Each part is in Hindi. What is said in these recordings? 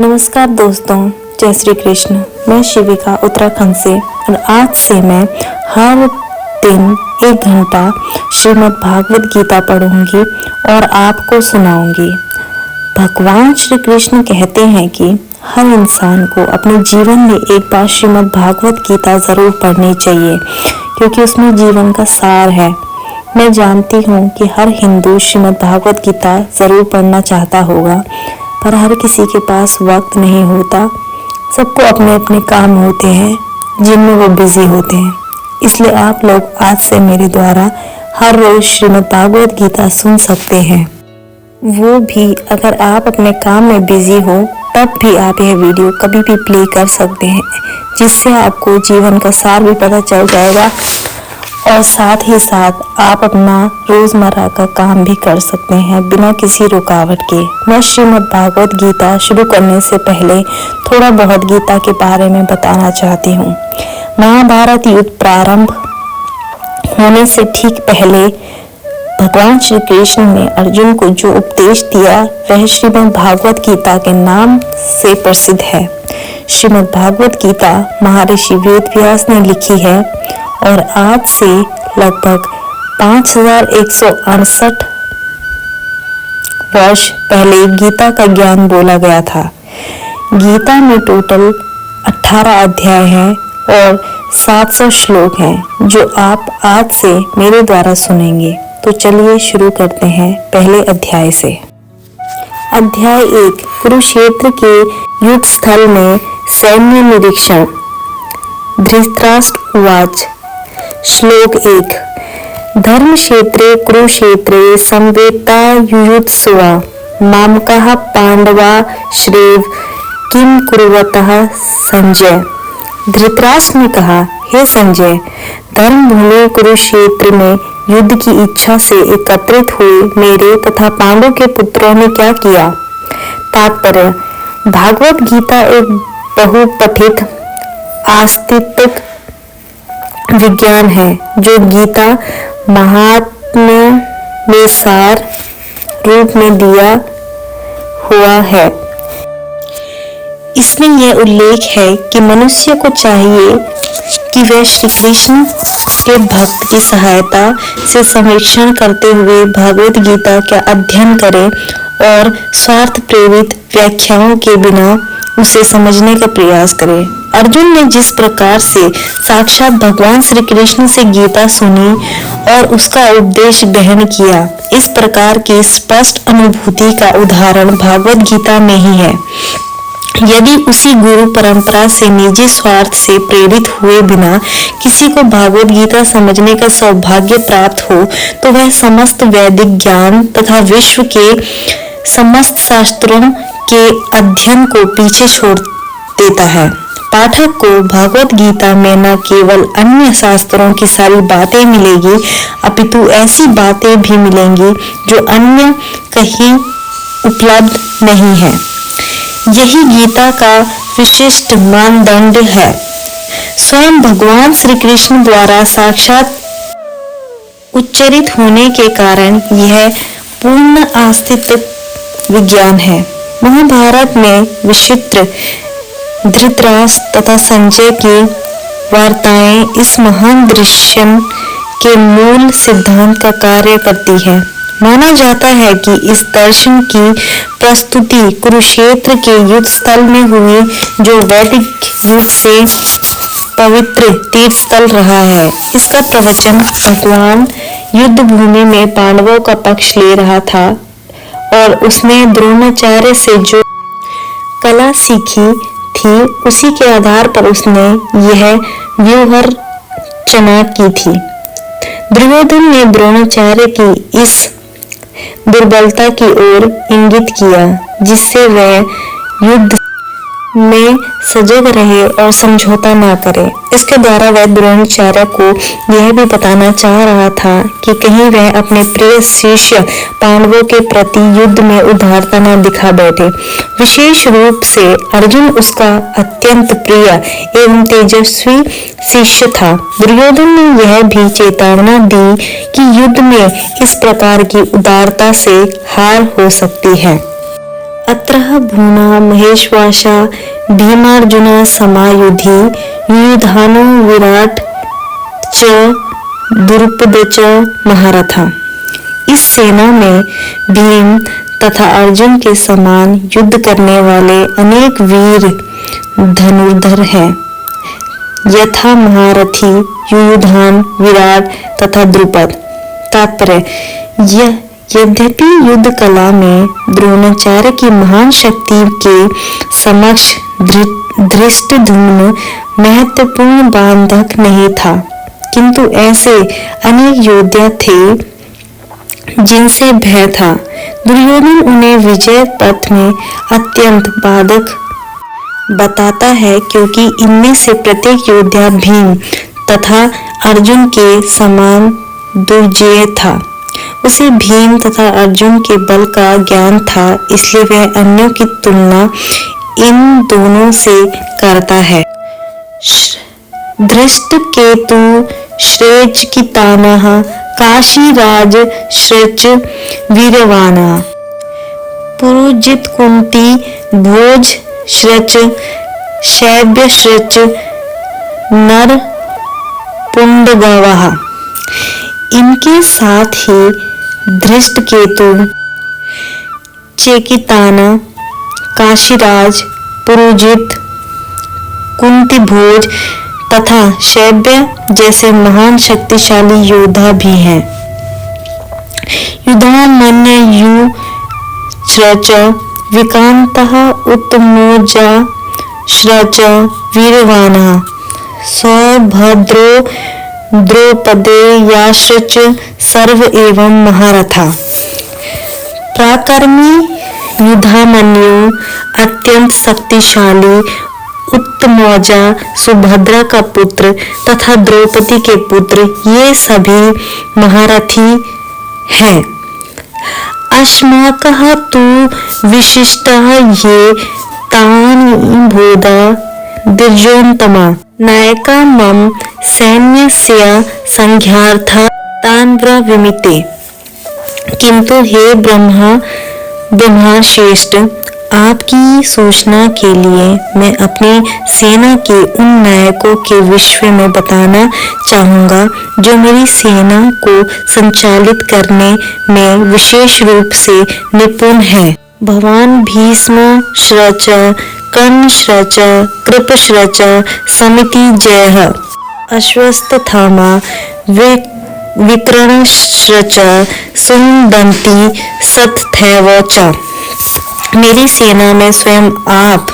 नमस्कार दोस्तों, जय श्री कृष्ण। मैं शिविका उत्तराखंड से और आज से मैं हर दिन 1 घंटा श्रीमद् भागवत गीता पढ़ूंगी और आपको सुनाऊंगी। भगवान श्री कृष्ण कहते हैं कि हर इंसान को अपने जीवन में एक बार श्रीमद् भागवत गीता जरूर पढ़नी चाहिए, क्योंकि उसमें जीवन का सार है। मैं जानती हूँ कि हर हिंदू श्रीमद् भागवत गीता जरूर पढ़ना चाहता होगा, पर हर किसी के पास वक्त नहीं होता। सबको अपने अपने काम होते हैं जिनमें वो बिजी होते हैं। इसलिए आप लोग आज से मेरे द्वारा हर रोज श्रीमद् भागवत गीता सुन सकते हैं। वो भी अगर आप अपने काम में बिजी हो, तब भी आप यह वीडियो कभी भी प्ले कर सकते हैं, जिससे आपको जीवन का सार भी पता चल जाएगा और साथ ही साथ आप अपना रोजमर्रा का काम भी कर सकते हैं बिना किसी रुकावट के। मैं श्रीमद् भागवत गीता शुरू करने से पहले थोड़ा बहुत गीता के बारे में बताना चाहती हूँ। महाभारत युद्ध प्रारंभ होने से ठीक पहले भगवान श्री कृष्ण ने अर्जुन को जो उपदेश दिया वह श्रीमद् भागवत गीता के नाम से प्रसिद्ध है। श्रीमद् भागवत गीता महर्षि वेदव्यास ने लिखी है और आज से लगभग 5168 वर्ष पहले गीता का ज्ञान बोला गया था। गीता में टोटल 18 अध्याय हैं और 700 श्लोक हैं, जो आप आज से मेरे द्वारा सुनेंगे। तो चलिए शुरू करते हैं पहले अध्याय से। अध्याय 1, कुरुक्षेत्र के युद्ध स्थल में सैन्य निरीक्षण। धृतराष्ट्र उवाच। श्लोक 1। धर्मक्षेत्रे कुरुक्षेत्रे संवेत्ता युयुत्सुवा मामकाः पांडवा श्रेव किम कुर्वतः संजय। धृतराष्ट्र ने कहा, हे संजय, धर्म भूमि कुरुक्षेत्र में युद्ध की इच्छा से एकत्रित हुए मेरे तथा पांडव के पुत्रों ने क्या किया। तात्पर्य: भागवत गीता एक बहुपठित आस्तिक विज्ञान है जो गीता महात्म्य में सार रूप में दिया हुआ है। इसमें यह उल्लेख है कि मनुष्य को चाहिए कि वह श्री कृष्ण के भक्त की सहायता से सर्वेक्षण करते हुए भगवत गीता का अध्ययन करे और स्वार्थ प्रेरित व्याख्याओं के बिना उसे समझने का प्रयास करे। अर्जुन ने जिस प्रकार से साक्षात भगवान श्री कृष्ण से गीता सुनी और उसका उपदेश ग्रहण किया, इस प्रकार की स्पष्ट अनुभूति का उदाहरण भागवत गीता में ही है। यदि उसी गुरु परंपरा से निजी स्वार्थ से प्रेरित हुए बिना किसी को भागवत गीता समझने का सौभाग्य प्राप्त हो, तो वह समस्त वैदिक ज्ञान तथा विश्व के समस्त शास्त्रों के अध्ययन को पीछे छोड़ देता है। पाठक को भागवत गीता में न केवल अन्य शास्त्रों की सारी बातें मिलेगी, अपितु ऐसी बातें भी मिलेंगी जो अन्य कहीं उपलब्ध नहीं है। यही गीता का विशिष्ट मानदंड है। स्वयं भगवान श्री कृष्ण द्वारा साक्षात उच्चरित होने के कारण यह पूर्ण आस्तिक विज्ञान है। महाभारत में विचित्र धृतराष्ट्र तथा संजय की वार्ताएं इस महान दृश्य के मूल सिद्धांत का कार्य करती है। माना जाता है कि इस दर्शन की प्रस्तुति कुरुक्षेत्र के युद्ध स्थल में हुई, जो वैदिक युग से पवित्र तीर्थ स्थल रहा है। इसका प्रवचन भगवान युद्ध भूमि में पांडवों का पक्ष ले रहा था और उसने द्रोणाचार्य से जो कला सीखी थी, उसी के आधार पर उसने यह व्यूहरचना की थी। दुर्योधन ने द्रोणाचार्य की इस दुर्बलता की ओर इंगित किया, जिससे वह युद्ध में सजग रहे और समझौता न करे। इसके द्वारा वह द्रोणाचार्य को यह भी बताना चाह रहा था कि कहीं वह अपने प्रिय शिष्य पांडवों के प्रति युद्ध में उदारता न दिखा बैठे। विशेष रूप से अर्जुन उसका अत्यंत प्रिय एवं तेजस्वी शिष्य था। दुर्योधन ने यह भी चेतावनी दी कि युद्ध में इस प्रकार की उदारता से हार हो सकती है। अत्रः भूना महेश्वासा भीमार्जुना समायुधि युयुधानो विराट च द्रुपद च महारथा। इस सेना में भीम तथा अर्जुन के समान युद्ध करने वाले अनेक वीर धनुर्धर हैं, यथा महारथी युयुधान, विराट तथा द्रुपद। तात्पर्य: यद्यपि युद्ध कला में द्रोणाचार्य की महान शक्ति के समक्ष धृष्टद्युम्न महत्वपूर्ण बांधक नहीं था, किंतु ऐसे अनेक योद्धा थे जिनसे भय था। दुर्योधन उन्हें विजय पथ में अत्यंत बाधक बताता है, क्योंकि इनमें से प्रत्येक योद्धा भीम तथा अर्जुन के समान दुर्जेय था। उसे भीम तथा अर्जुन के बल का ज्ञान था, इसलिए वह अन्यों की तुलना इन दोनों से करता है। धृष्टकेतु श्रेष्ठकितानः काशीराज श्रेष्ठ वीरवानः पुरुजित कुंती भोज श्रेष्ठ शैब्य श्रेष्ठ नर पुंडगवः। इनके साथ ही धृष्टकेतु, चेकिताना, काशीराज, पुरुजित, कुंतीभोज तथा शैब्य जैसे महान शक्तिशाली योद्धा भी हैं। युधामन्यु च विकांतः उत्तमोजा श्रच वीरवानः सौभद्रो द्रौपदेयाश्च सर्व एवं महारथा। पराक्रमी युधामन्यु, अत्यंत शक्तिशाली उत्तमौजा, सुभद्रा का पुत्र तथा द्रौपदी के पुत्र, ये सभी महारथी हैं। अस्माकः तु विशिष्टः ये तानि भूदा दिर्जोन्तमा नायका मम सैन्यस्य संघार्थं तान् ब्रवीमि। किंतु हे ब्रह्मश्रेष्ठ, आपकी सूचना के लिए मैं अपनी सेना के उन नायकों के विषय में बताना चाहूँगा जो मेरी सेना को संचालित करने में विशेष रूप से निपुण है। भवान भीष्म श्रच, कर्ण श्रच, कृप श्रच, समिति जयः, अश्वत्थामा, विकर्ण श्रच, सुनदंती सतथैव च। मेरी सेना में स्वयं आप,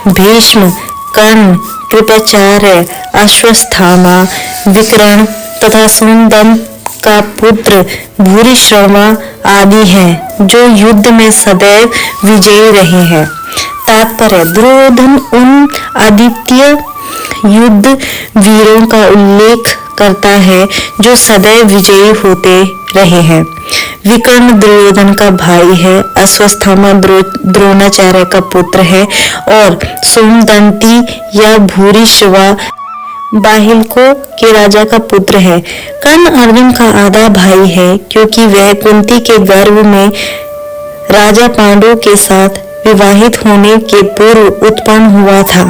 भीष्म, कर्ण, कृपाचार्य, अश्वत्थामा, विकर्ण तथा सुनदंत का पुत्र भूरिश्रवा आदि हैं, जो युद्ध में सदैव विजयी रहे हैं। तात्पर्य: दुर्योधन उन अद्वितीय युद्ध वीरों का उल्लेख करता है जो सदैव विजयी होते रहे हैं। विकर्ण दुर्योधन का भाई है, अश्वत्थामा द्रोणाचार्य का पुत्र है और सोमदंती या भूरिश्रवा बाहिल्को के राजा का पुत्र है। कर्ण अर्जुन का आधा भाई है, क्योंकि वह कुंती के गर्भ में राजा पांडु के साथ विवाहित होने के पूर्व उत्पन्न हुआ था।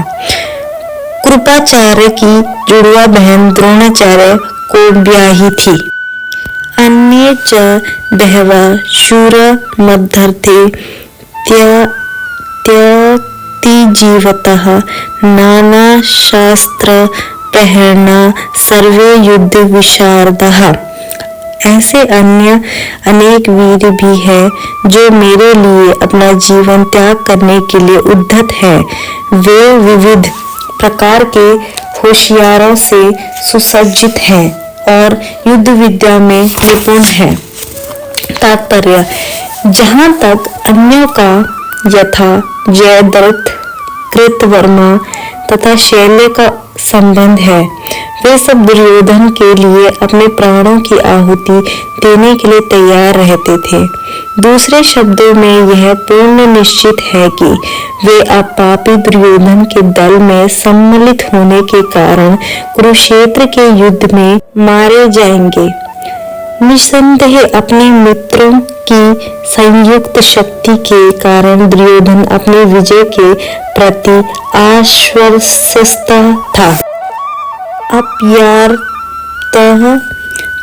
कृपाचार्य की जुड़वा बहन द्रोणाचार्य को ब्याही थी। अन्ये च बहवः शूरा मद्धर्थे त्यतिजीवतः नाना शास्त्र प्रहरणा सर्वे युद्ध विशारदः। ऐसे अन्य अनेक वीर भी हैं जो मेरे लिए अपना जीवन त्याग करने के लिए उद्यत हैं। वे विविध प्रकार के होशियारों से सुसज्जित हैं और युद्ध विद्या में निपुण हैं। तात्पर्य: जहाँ तक अन्यों का यथा जयद्रथ, कृतवर्मा तथा शैल्य का संबंध है, वे सब दुर्योधन के लिए अपने प्राणों की आहुति देने के लिए तैयार रहते थे। दूसरे शब्दों में यह पूर्ण निश्चित है कि वे अब पापी दुर्योधन के दल में सम्मिलित होने के कारण कुरुक्षेत्र के युद्ध में मारे जाएंगे। निस्संदेह अपने मित्रों की संयुक्त शक्ति के कारण दुर्योधन अपनी विजय के प्रति आश्वस्त था। अप्यार्तः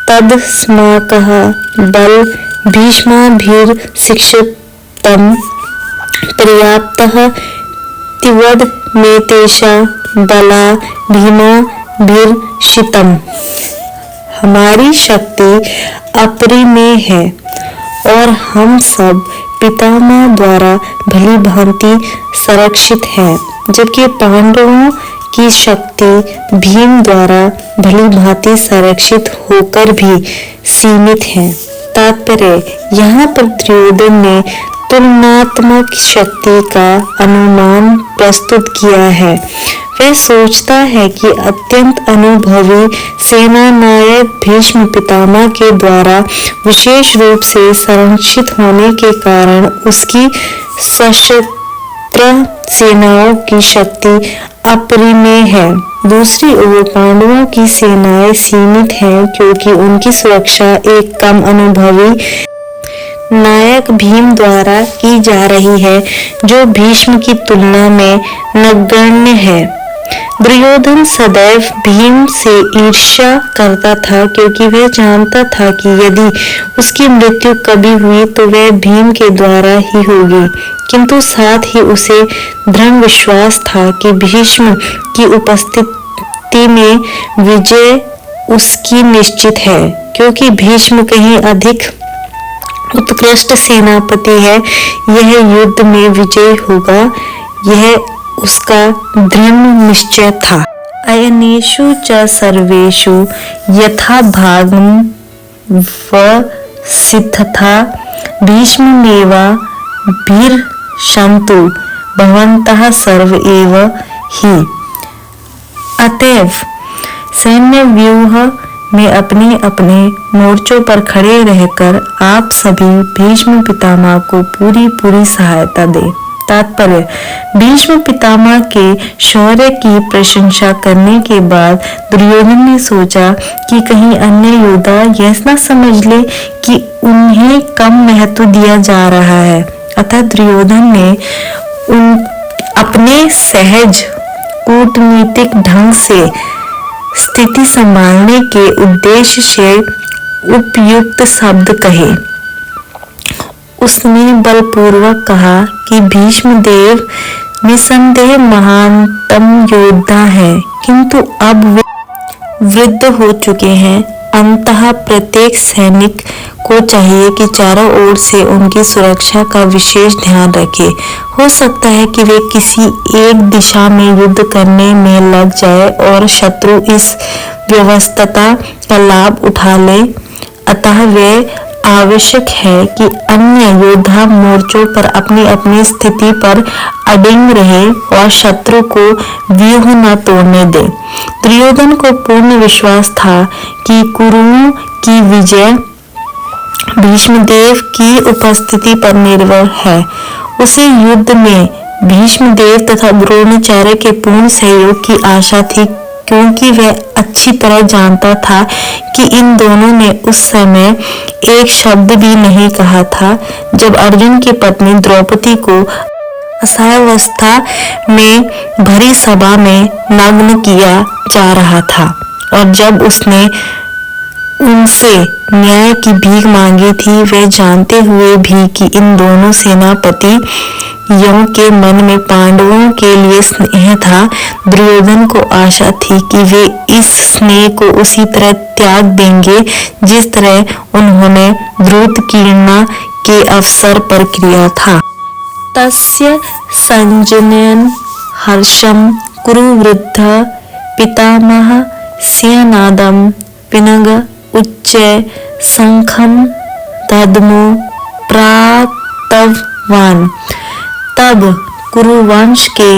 तदस्माकः बल भीष्माभिर्शिक्षितं पर्याप्तः तिवद में तेषा बला भीमाभिर्षितम्। हमारी शक्ति अपरिमेय है और हम सब पितामह द्वारा भली भांति संरक्षित हैं, जबकि पांडवों की शक्ति भीम द्वारा भली भांति संरक्षित होकर भी सीमित है। तात्पर्य, यहाँ पर दुर्योधन ने तुलनात्मक शक्ति का अनुमान प्रस्तुत किया है। वह सोचता है कि अत्यंत अनुभवी सेनानायक भीष्म पितामह के द्वारा विशेष रूप से संरक्षित होने के कारण उसकी सशस्त्र सेनाओं की शक्ति अपरिमेय है। दूसरी ओर पांडवों की सेनाएं सीमित हैं, क्योंकि उनकी सुरक्षा एक कम अनुभवी नायक भीम द्वारा की जा रही है, जो भीष्म की तुलना में नगण्य है। दुर्योधन सदैव भीम से ईर्ष्या करता था, क्योंकि वह जानता था कि यदि उसकी मृत्यु कभी हुई तो वह भीम के द्वारा ही होगी, किंतु साथ ही उसे दृढ़ विश्वास था कि भीष्म की उपस्थिति में विजय उसकी निश्चित है, क्योंकि भीष्म कहीं अधिक उत्कृष्ट सेनापति है। यह युद्ध में विजय होगा, यह उसका दृढ़ निश्चय था। अयनेषु च सर्वेषु यथा भागं वसिद्धथा भीष्ममेवा भीर्षन्तु भवन्तः सर्व एव हि। अतएव सैन्य व्यूह में अपने अपने मोर्चों पर खड़े रहकर आप सभी भीष्म पितामह को पूरी सहायता दें। तात्पर्य, भीष्म पितामह के शौर्य की प्रशंसा करने के बाद दुर्योधन ने सोचा कि कहीं अन्य योद्धा यह न समझ ले कि उन्हें कम महत्व दिया जा रहा है। अतः दुर्योधन ने अपने सहज कूटनीतिक ढंग से स्थिति संभालने के उद्देश्य से उपयुक्त शब्द कहे। उसने बलपूर्वक कहा कि भीष्मदेव निसंदेह महानतम योद्धा हैं, किंतु अब वे वृद्ध हो चुके हैं। अंततः प्रत्येक सैनिक को चाहिए कि चारों ओर से उनकी सुरक्षा का विशेष ध्यान रखे। हो सकता है कि वे किसी एक दिशा में युद्ध करने में लग जाए और शत्रु इस व्यवस्था का लाभ उठा ले। अतः वे आवश्यक है कि अन्य योद्धा मोर्चों पर अपनी अपनी स्थिति पर अडिग रहे और शत्रु को व्यूह न तोड़ने दे। दुर्योधन को पूर्ण विश्वास था कि कुरुओं की विजय भीष्मदेव की उपस्थिति पर निर्भर है। उसे युद्ध में भीष्मदेव तथा द्रोणाचार्य के पूर्ण सहयोग की आशा थी, क्योंकि वह अच्छी तरह जानता था कि इन दोनों ने उस समय एक शब्द भी नहीं कहा था जब अर्जुन की पत्नी द्रौपदी को असहायावस्था में भरी सभा में नग्न किया जा रहा था, और जब उसने उनसे न्याय की भीख मांगी थी, वह जानते हुए भी कि इन दोनों सेनापतियों के मन में पांडवों के लिए स्नेह था। दुर्योधन को आशा थी कि वे इस स्नेह को उसी तरह त्याग देंगे जिस तरह उन्होंने द्रुतकीर्णा के अवसर पर किया था। तस्य संजनयन् हर्षं कुरुवृद्ध पितामह स्यनादं पिनग उच्चै शंखं दद्मो प्रातवान्। तब कुरुवंश के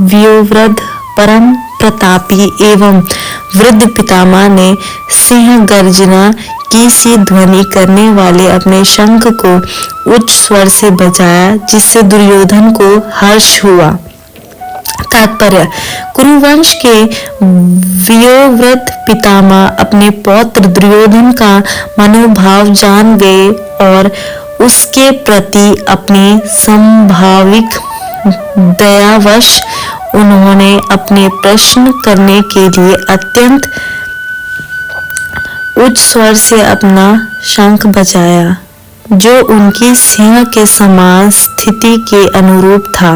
व्योवृद्ध परम प्रतापी एवं वृद्ध पितामह ने सिंह गर्जना की सी ध्वनि करने वाले अपने शंख को उच्च स्वर से बजाया, जिससे दुर्योधन को हर्ष हुआ। तात्पर्य: कुरुवंश के वयोवृद्ध पितामह अपने पौत्र दुर्योधन का मनोभाव जान गए और उसके प्रति अपनी संभाविक दयावश उन्होंने अपने प्रश्न करने के लिए अत्यंत उच्च स्वर से अपना शंख बजाया, जो उनकी सिंह के समान स्थिति के अनुरूप था।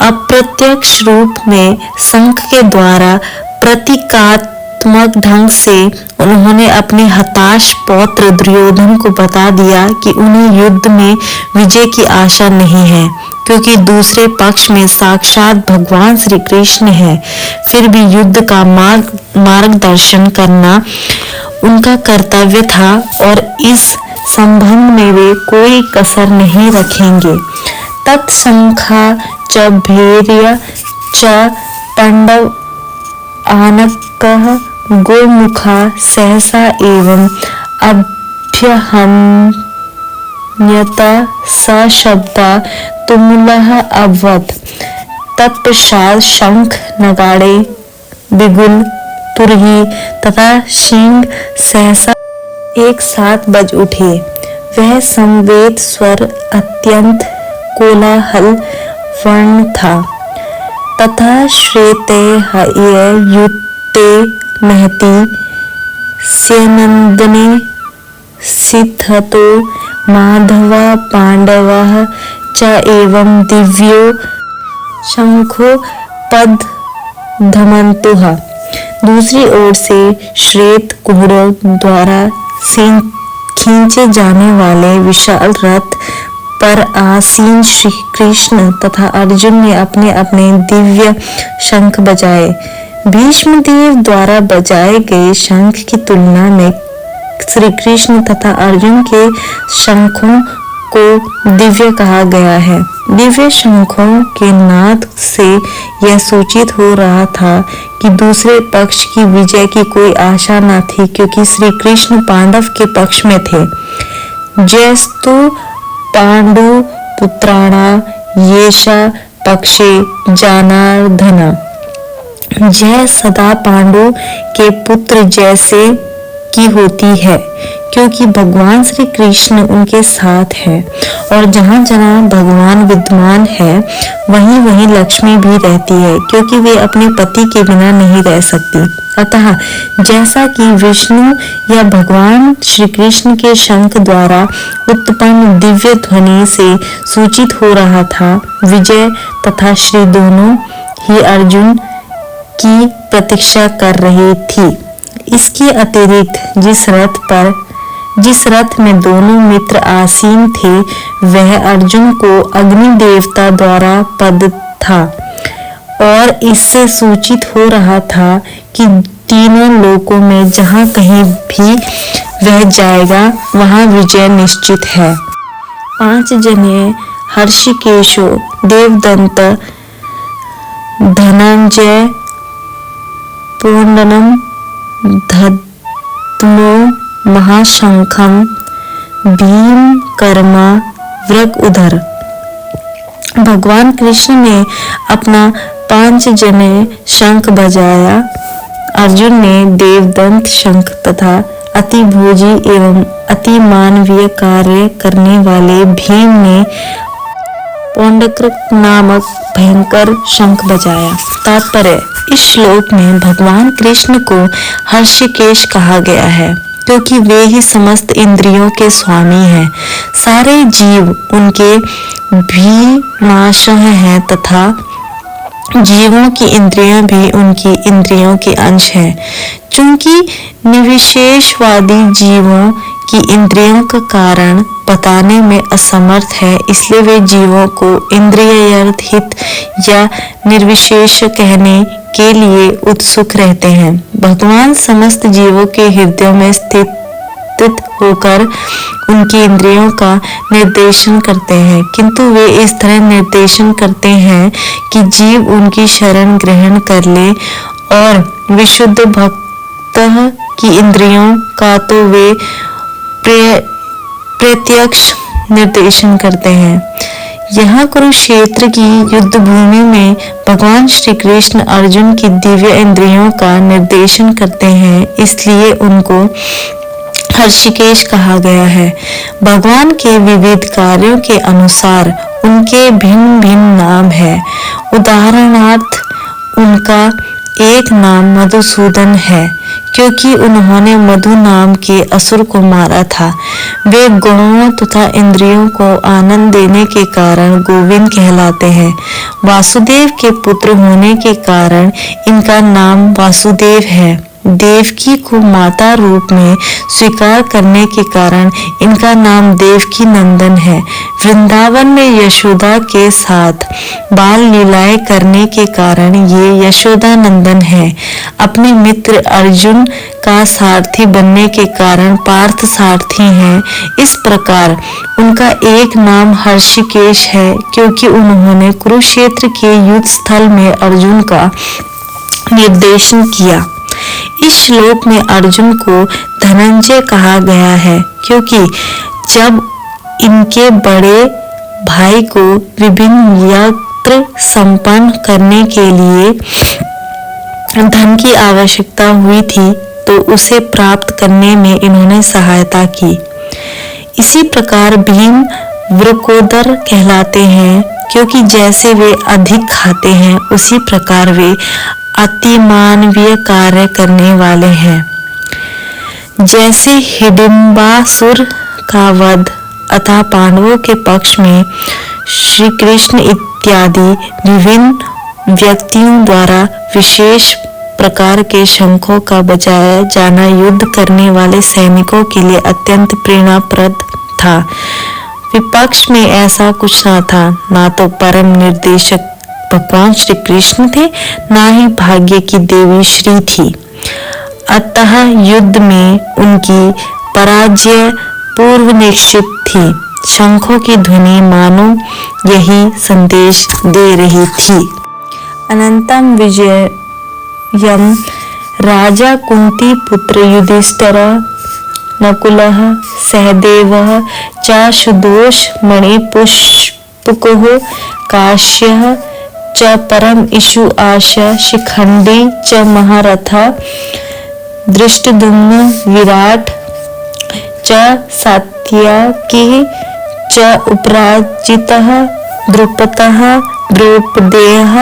अप्रत्यक्ष रूप में शंख के द्वारा प्रतीकात्मक ढंग से उन्होंने अपने हताश पौत्र दुर्योधन को बता दिया कि उन्हें युद्ध में विजय की आशा नहीं है, क्योंकि दूसरे पक्ष में साक्षात भगवान श्री कृष्ण है। फिर भी युद्ध का मार्गदर्शन करना उनका कर्तव्य था और इस संबंध में वे कोई कसर नहीं रखेंगे। तत्शंखा च भैर्य च पांडव आनकः गोमुखा सहसा एवं अभ्यहन्यत सशब्दा तुमुलः अभवत्। तत्पश्चात शंख, नगाड़े, बिगुल, तुरही तथा शींग सहसा एक साथ बज उठे। वह समवेत स्वर अत्यंत कोलाहल वर्ण था तथा श्वेते युते महति स्यनंदने सिद्धतो माधवा पांडवः च एवं दिव्यो शंखो पद्मन्तुः। दूसरी ओर से श्वेत घोड़ों द्वारा खींचे जाने वाले विशाल रथ पर आसीन श्री कृष्ण तथा अर्जुन ने अपने अपने दिव्य शंख बजाए। भीष्मदेव द्वारा बजाए गए शंख की तुलना में श्री कृष्ण तथा अर्जुन के शंखों को दिव्य कहा गया है। दिव्य शंखों के नाद से यह सूचित हो रहा था कि दूसरे पक्ष की विजय की कोई आशा न थी, क्योंकि श्री कृष्ण पांडव के पक्ष में थे। जयस्तु पांडु पुत्राणा येषा पक्षे जनार्दन। जय सदा पांडु के पुत्र जैसे की होती है, क्योंकि भगवान श्री कृष्ण उनके साथ है और जहाँ जहाँ भगवान विद्यमान है वहीं वहीं लक्ष्मी भी रहती है, क्योंकि वे अपने पति के बिना नहीं रह सकती। अतः जैसा कि विष्णु या भगवान श्री कृष्ण के शंख द्वारा उत्पन्न दिव्य ध्वनि से सूचित हो रहा था, विजय तथा श्री दोनों ही अर्जुन की प्रतीक्षा कर रही थी। इसके अतिरिक्त जिस रथ में दोनों मित्र आसीन थे वह अर्जुन को अग्नि देवता द्वारा पद था और इससे सूचित हो रहा था कि तीनों लोकों में जहाँ कहीं भी वह जाएगा वहाँ विजय निश्चित है। 5 जने हर्षिकेशो देवदंत धनंजय पूर्णनम दद्मो महाशंखम भीम कर्मा वृकोदर। भगवान कृष्ण ने अपना 5 जने शंख बजाया। अर्जुन ने देवदंत शंख तथा अति भोजी एवं अति मानवीय कार्य करने वाले भीम ने पौंड्रक नामक भयंकर शंख बजाया। तात्पर्य: इस श्लोक में भगवान कृष्ण को हर्षिकेश कहा गया है, क्योंकि वे ही समस्त इंद्रियों के स्वामी हैं। सारे जीव उनके भीमाशय हैं तथा जीवों की इंद्रियां भी उनकी इंद्रियों के अंश हैं। चूंकि निर्विशेषवादी जीवों की इंद्रियों का कारण बताने में असमर्थ है, इसलिए वे जीवों को इंद्रियरहित या निर्विशेष कहने के लिए उत्सुक रहते हैं। भगवान समस्त जीवों के हृदय में स्थित होकर उनकी इंद्रियों का निर्देशन करते हैं, किंतु वे इस तरह निर्देशन करते हैं कि जीव उनकी शरण ग्रहण कर ले, और विशुद्ध भक्त की इंद्रियों का तो वे प्रत्यक्ष निर्देशन करते हैं। यहाँ कुरुक्षेत्र की युद्ध भूमि में भगवान श्री कृष्ण अर्जुन की दिव्य इंद्रियों का निर्देशन करते हैं, इसलिए उनको हर्षिकेश कहा गया है। भगवान के विविध कार्यों के अनुसार उनके भिन्न भिन्न नाम है। उदाहरणार्थ उनका एक नाम मधुसूदन है, क्योंकि उन्होंने मधु नाम के असुर को मारा था। वे गुणों तथा इंद्रियों को आनंद देने के कारण गोविंद कहलाते हैं। वासुदेव के पुत्र होने के कारण इनका नाम वासुदेव है। देवकी को माता रूप में स्वीकार करने के कारण इनका नाम देवकी नंदन है। वृंदावन में यशोदा के साथ बाल लीलाएं करने के कारण ये यशोदा नंदन है। अपने मित्र अर्जुन का सारथी बनने के कारण पार्थ सारथी हैं। इस प्रकार उनका एक नाम हर्षिकेश है, क्योंकि उन्होंने कुरुक्षेत्र के युद्ध स्थल में अर्जुन का निर्देशन किया। इस श्लोक में अर्जुन को धनंजय कहा गया है, क्योंकि जब इनके बड़े भाई को विभिन्न यज्ञ संपन्न करने के लिए धन की आवश्यकता हुई थी, तो उसे प्राप्त करने में इन्होंने सहायता की। इसी प्रकार भीम वृकोदर कहलाते हैं, क्योंकि जैसे वे अधिक खाते हैं, उसी प्रकार वे अति मानवीय कार्य करने वाले हैं। जैसे हिडिंबासुर का वध अतः पांडवों के पक्ष में श्री कृष्ण इत्यादि विभिन्न व्यक्तियों द्वारा विशेष प्रकार के शंखों का बजाया जाना युद्ध करने वाले सैनिकों के लिए अत्यंत प्रेरणाप्रद था। विपक्ष में ऐसा कुछ न था, ना तो परम निर्देशक भगवान श्री कृष्ण थे, ना ही भाग्य की देवी श्री थी। अतः युद्ध में उनकी पराजय पूर्व निश्चित थी। शंखों की ध्वनि मानो यही संदेश दे रही थी। अनंतम विजयम राजा कुंती पुत्र युधिष्ठिर नकुलः सहदेवः च सुदोष मणिपुष्पकः काश्यः च परम इषु आशा शिखंडी च महारथा दृष्टद्युम्न विराट च सात्यकी च उपराजितः द्रुपदः द्रौपदेयः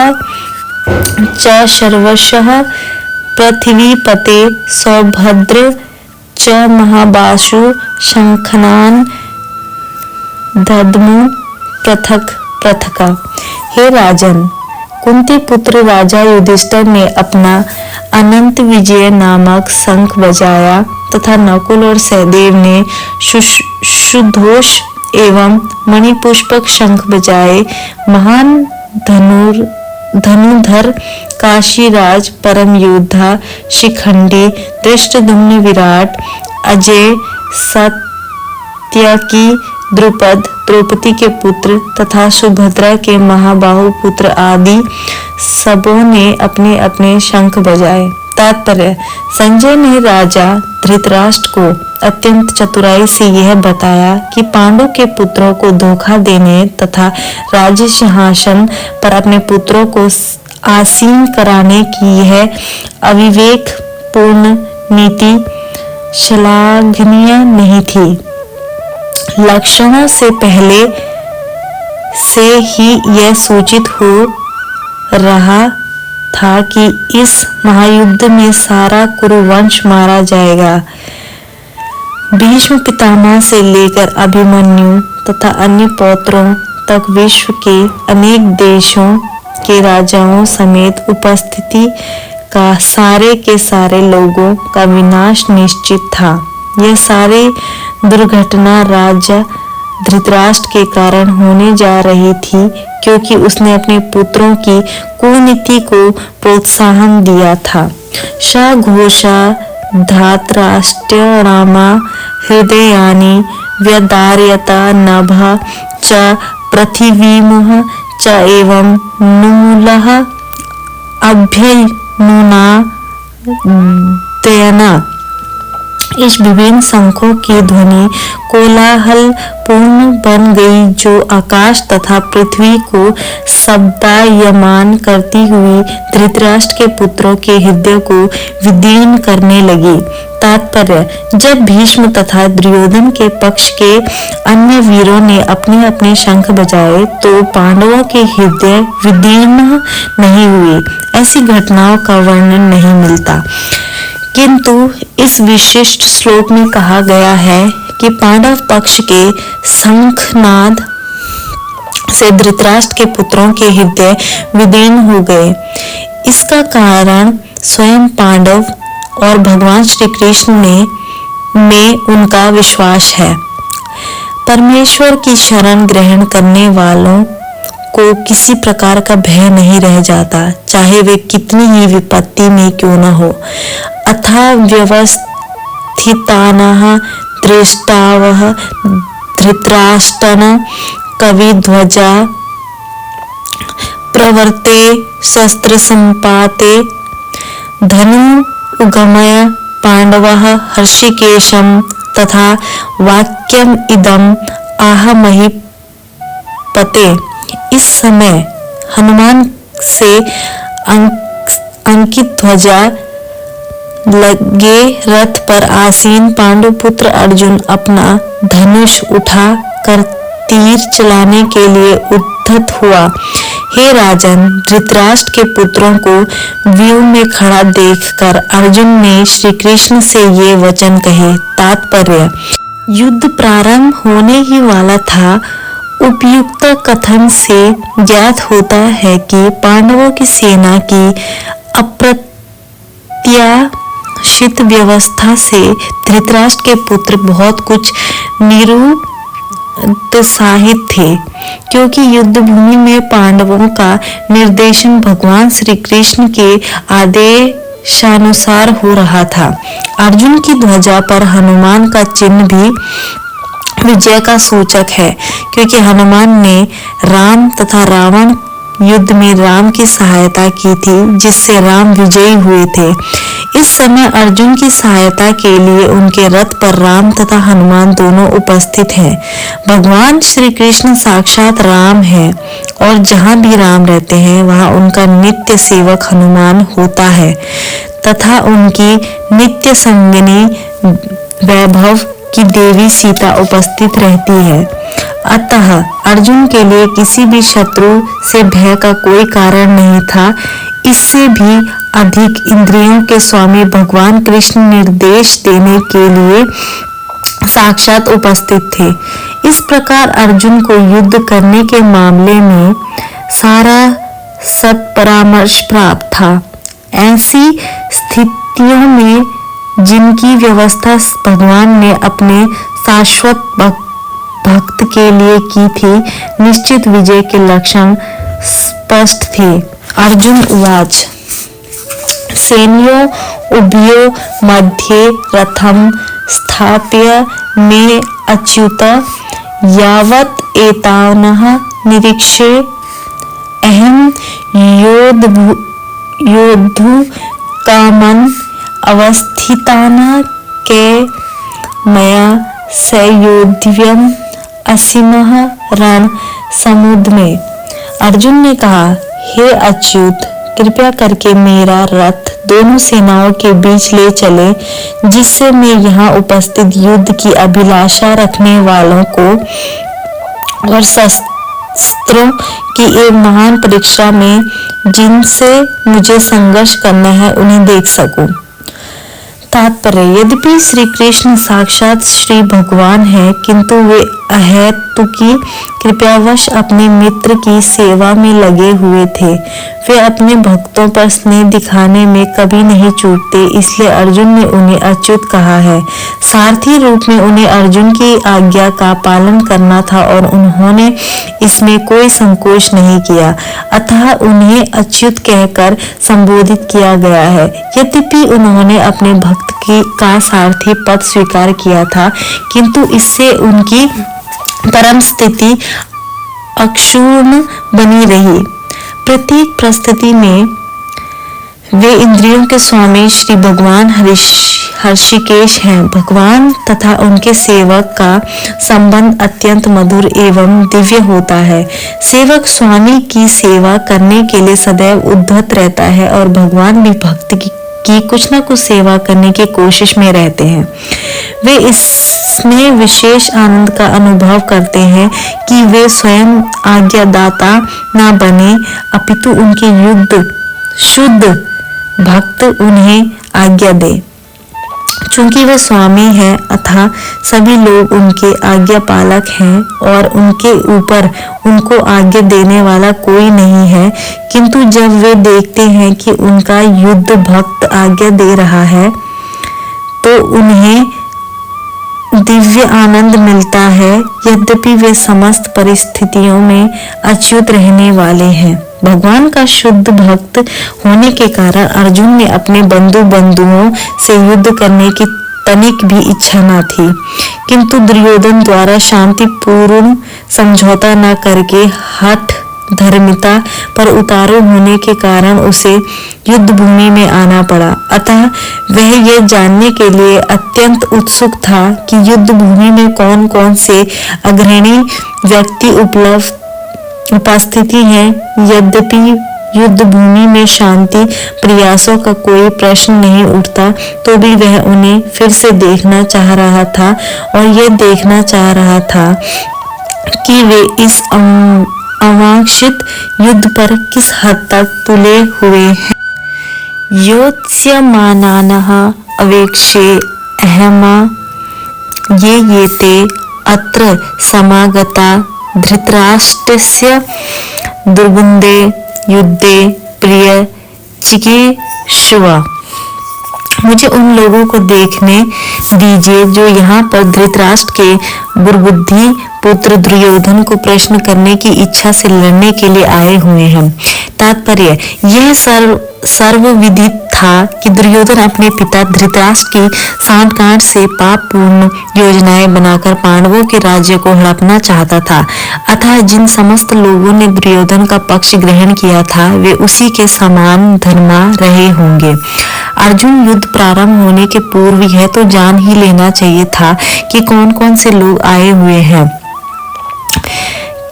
च सर्वशः पृथ्वीपते सौभद्र च महाबाशु शंखनान दद्मु पृथक पृथका। हे राजन, कुंती पुत्र राजा युधिष्ठिर ने अपना अनंत विजय नामक शंख बजाया तथा नकुल और सहदेव ने सुधोष एवं मणिपुष्पक शंख बजाए। महान धनुधर काशीराज परम योद्धा शिखंडी दृष्टद्युम्न विराट अजय सात्यकी द्रुपद द्रौपदी के पुत्र तथा सुभद्रा के महाबाहु पुत्र आदि सबों ने अपने अपने शंख बजाए। तात्पर्य: संजय ने राजा धृतराष्ट्र को अत्यंत चतुराई से यह बताया कि पांडु के पुत्रों को धोखा देने तथा राज्य सिंहासन पर अपने पुत्रों को आसीन कराने की यह अविवेक पूर्ण नीति श्लाघनीय नहीं थी। लक्षणों से पहले से ही यह सूचित हो रहा था कि इस महायुद्ध में सारा कुरुवंश मारा जाएगा। भीष्म पितामह से लेकर अभिमन्यु तथा अन्य पौत्रों तक विश्व के अनेक देशों के राजाओं समेत उपस्थिति का सारे के सारे लोगों का विनाश निश्चित था। यह सारी दुर्घटना राजा धृतराष्ट्र के कारण होने जा रही थी, क्योंकि उसने अपने पुत्रों की कुनीति को प्रोत्साहन दिया था। सघोषा धातराष्ट्र रामा हृदयानि व्यदार्यता नभः च पृथिवीमुः च एवं नूलः अभ्यनुना दयना इस विभिन्न शंखों की ध्वनि कोलाहल पूर्ण बन गई, जो आकाश तथा पृथ्वी को शब्दायमान करती हुई धृतराष्ट्र के पुत्रों के हृदय को विदीर्ण करने लगी। तात्पर्य: जब भीष्म तथा दुर्योधन के पक्ष के अन्य वीरों ने अपने अपने शंख बजाए तो पांडवों के हृदय विदीर्ण नहीं हुए। ऐसी घटनाओं का वर्णन नहीं मिलता, किंतु इस विशिष्ट श्लोक में कहा गया है कि पांडव पक्ष के शंखनाद से धृतराष्ट्र के पुत्रों के हृदय विदीर्ण हो गए। इसका कारण स्वयं पांडव और भगवान श्री कृष्ण में उनका विश्वास है। परमेश्वर की शरण ग्रहण करने वालों को किसी प्रकार का भय नहीं रह जाता, चाहे वे कितनी ही विपत्ति में क्यों न हो। अथा व्यवस्थितानः दृष्टावः धृतराष्ट्रन् कविध्वजा प्रवर्ते शस्त्रसम्पाते धनु उगमय पांडवः हर्षिकेशं तथा वाक्यम इदम् आह महीपते। इस समय हनुमान से अंकित ध्वजा लगे रथ पर आसीन पांडुपुत्र अर्जुन अपना धनुष उठा कर तीर चलाने के लिए उद्यत हुआ। हे राजन, धृतराष्ट्र के पुत्रों को व्यूह में खड़ा देखकर अर्जुन ने श्री कृष्ण से ये वचन कहे। तात्पर्य: युद्ध प्रारंभ होने ही वाला था। उपयुक्त कथन से ज्ञात होता है कि पांडवों की सेना की अप्रत्याशित व्यवस्था से धृतराष्ट्र के पुत्र बहुत कुछ निरुत्साहित थे, क्योंकि युद्ध भूमि में पांडवों का निर्देशन भगवान श्री कृष्ण के आदेशानुसार हो रहा था। अर्जुन की ध्वजा पर हनुमान का चिन्ह भी विजय का सूचक है, क्योंकि हनुमान ने राम तथा रावण युद्ध में राम की सहायता की थी, जिससे राम विजयी हुए थे। इस समय अर्जुन की सहायता के लिए उनके रथ पर राम तथा हनुमान दोनों उपस्थित हैं। भगवान श्री कृष्ण साक्षात राम है और जहाँ भी राम रहते हैं वहाँ उनका नित्य सेवक हनुमान होता है तथा उनकी नित्य संगिनी वैभव की देवी सीता उपस्थित रहती है। अतः अर्जुन के लिए किसी भी शत्रु से भय का कोई कारण नहीं था। इससे भी अधिक इंद्रियों के स्वामी भगवान कृष्ण निर्देश देने के लिए साक्षात उपस्थित थे। इस प्रकार अर्जुन को युद्ध करने के मामले में सारा सत्परामर्श प्राप्त था। ऐसी स्थितियों में जिनकी व्यवस्था भगवान ने अपने शाश्वत भक्त के लिए की थी, निश्चित विजय के लक्षण स्पष्ट थे। अर्जुन उवाच: सैन्यो उभयो मध्ये रथम स्थाप्य मे अच्युत यावत् एतानः निरीक्षे अहं योद्धु कामन् अवस्थितान के मया सयोध्यम असीमः रण समुद्र में। अर्जुन ने कहा, हे अच्युत, कृपया करके मेरा रथ दोनों सेनाओं के बीच ले चले, जिससे मैं यहाँ उपस्थित युद्ध की अभिलाषा रखने वालों को और शस्त्रों की एक महान परीक्षा में जिनसे मुझे संघर्ष करना है उन्हें देख सकूं। तात्पर्य: यद्यपि श्री कृष्ण साक्षात श्री भगवान है, किंतु वे अहेतुकी कृपावश अपने मित्र की सेवा में लगे हुए थे। वे अपने भक्तों पर स्नेह दिखाने में कभी नहीं चूकते, इसलिए अर्जुन ने उन्हें अच्युत कहा है। सारथी रूप में उन्हें अर्जुन की आज्ञा का पालन करना था और उन्होंने इसमें कोई संकोच नहीं किया, अतः उन्हें अच्युत कहकर संबोधित किया गया है। यद्यपि उन्होंने अपने भक्त का सारथी पद स्वीकार किया था, किंतु इससे उनकी परम स्थिति अक्षुण्ण बनी रही। प्रत्येक परिस्थिति में वे इंद्रियों के स्वामी श्री भगवान हर्षिकेश हैं। भगवान तथा उनके सेवक का संबंध अत्यंत मधुर एवं दिव्य होता है। सेवक स्वामी की सेवा करने के लिए सदैव उद्यत रहता है और भगवान भी भक्त की कुछ न कुछ सेवा करने की कोशिश में रहते हैं। वे इसमें विशेष आनंद का अनुभव करते हैं कि वे स्वयं आज्ञादाता न बने, अपितु उनके शुद्ध भक्त उन्हें आज्ञा दे। चूंकि वे स्वामी हैं अतः सभी लोग उनके आज्ञा पालक हैं और उनके ऊपर उनको आज्ञा देने वाला कोई नहीं है। किंतु जब वे देखते हैं कि उनका युद्ध भक्त आज्ञा दे रहा है तो उन्हें दिव्य आनंद मिलता है, यद्यपि वे समस्त परिस्थितियों में अच्युत रहने वाले हैं। भगवान का शुद्ध भक्त होने के कारण अर्जुन ने अपने बंधुओं से युद्ध करने की तनिक भी इच्छा न थी, किंतु दुर्योधन द्वारा शांतिपूर्ण समझौता न करके हठ धर्मिता पर उतारू होने के कारण उसे युद्ध भूमि में आना पड़ा। अतः वह यह जानने के लिए अत्यंत उत्सुक था कि युद्ध भूमि में कौन कौन से अग्रणी व्यक्ति उपस्थिति हैं। यद्यपि युद्ध भूमि में शांति प्रयासों का कोई प्रश्न नहीं उठता, तो भी वह उन्हें फिर से देखना चाह रहा था और यह देखना चाह रहा था कि वे इस अवांछित युद्ध पर किस हद तक तुले हुए हैं। योत्स्यमानानः अवेक्षे अहमा ये ते अत्र समागता धृतराष्ट्रस्य दुर्गुंदे युद्धे प्रिय चिकीर्षुवा। मुझे उन लोगों को देखने दीजिए जो यहाँ पर धृतराष्ट्र के बुर्बुद्धि पुत्र दुर्योधन को प्रश्न करने की इच्छा से लड़ने के लिए आए हुए हैं। तात्पर्य यह सर्वविदित था कि दुर्योधन अपने पिता धृतराष्ट्र की सांठगांठ से पापपूर्ण योजनाएं बनाकर पांडवों के राज्य को हड़पना चाहता था। अतः जिन समस्त लोगों ने दुर्योधन का पक्ष ग्रहण किया था वे उसी के समान धर्मा रहे होंगे। अर्जुन युद्ध प्रारंभ होने के पूर्व यह तो जान ही लेना चाहिए था कि कौन कौन से लोग आए हुए हैं,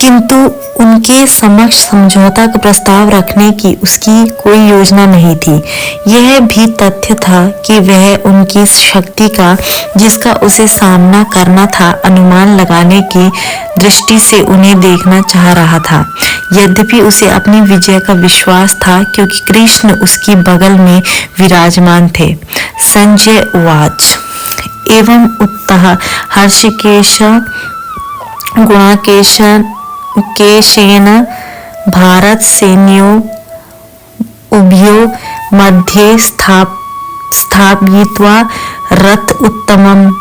किंतु उनके समक्ष समझौता का प्रस्ताव रखने की उसकी कोई योजना नहीं थी। यह भी तथ्य था कि वह उनकी शक्ति का, जिसका उसे सामना करना था, अनुमान लगाने की दृष्टि से उन्हें देखना चाह रहा था। यद्यपि उसे अपनी विजय का विश्वास था, क्योंकि कृष्ण उसकी बगल में विराजमान थे। संजय उवाच एवं उत्तः हर्षिकेश गुणाकेशेन भारत सैन्यो उभयो मध्ये स्थापयित्वा रथ उत्तमम्।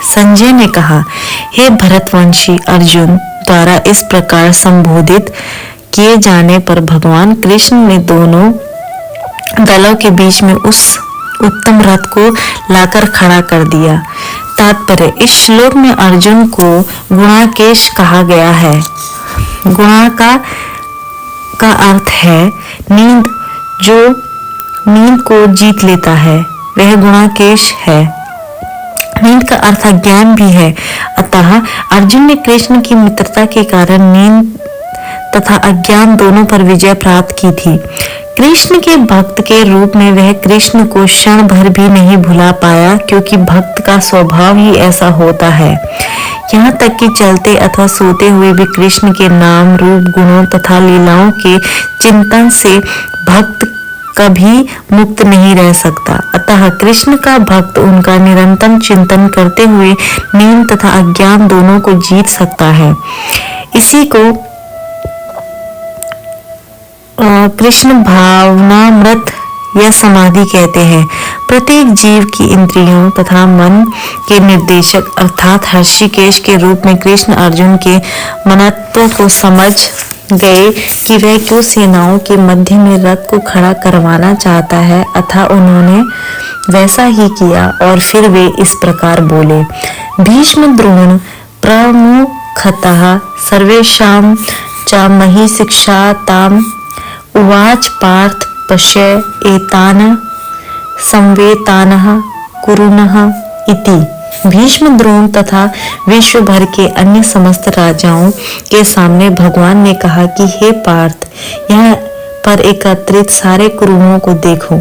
संजय ने कहा, हे भरतवंशी अर्जुन द्वारा इस प्रकार संबोधित किए जाने पर भगवान कृष्ण ने दोनों दलों के बीच में उस उत्तम रथ को लाकर खड़ा कर दिया। तात्पर्य इस श्लोक में अर्जुन को गुणाकेश कहा गया है। गुणा का अर्थ है नींद, जो नींद को जीत लेता है वह गुणाकेश है। नींद का अर्थ ज्ञान भी है। अतः अर्जुन ने कृष्ण की मित्रता के कारण नींद तथा अज्ञान दोनों पर विजय प्राप्त की थी। कृष्ण के भक्त के रूप में वह कृष्ण को क्षण भर भी नहीं भुला पाया, क्योंकि भक्त का स्वभाव ही ऐसा होता है। यहाँ तक कि चलते अथवा सोते हुए भी कृष्ण के नाम, रूप, गुणों तथा लीलाओं के चिंतन से भक्त कभी मुक्त नहीं रह सकता। अतः कृष्ण का भक्त उनका निरंतर चिंतन करते हुए नींद तथा अज्ञान दोनों को जीत सकता है। इसी को कृष्ण भावनामृत या समाधि कहते हैं। प्रत्येक जीव की इंद्रियों तथा मन के निर्देशक अर्थात हर्षिकेश के रूप में कृष्ण अर्जुन के मनत्व को समझ गए कि वह क्यों सेनाओं के मध्य में रथ को खड़ा करवाना चाहता है। अतः उन्होंने वैसा ही किया और फिर वे इस प्रकार बोले, भीष्म द्रोण प्रमुखतः सर्वेषां च मही शिक्षाताम् उवाच पार्थ पश्य एतान् संवेतानः कुरुनः इति। भीष्म, द्रोण तथा विश्व भर के अन्य समस्त राजाओं के सामने भगवान ने कहा कि हे पार्थ, यहाँ पर एकत्रित सारे कुरुओं को देखो।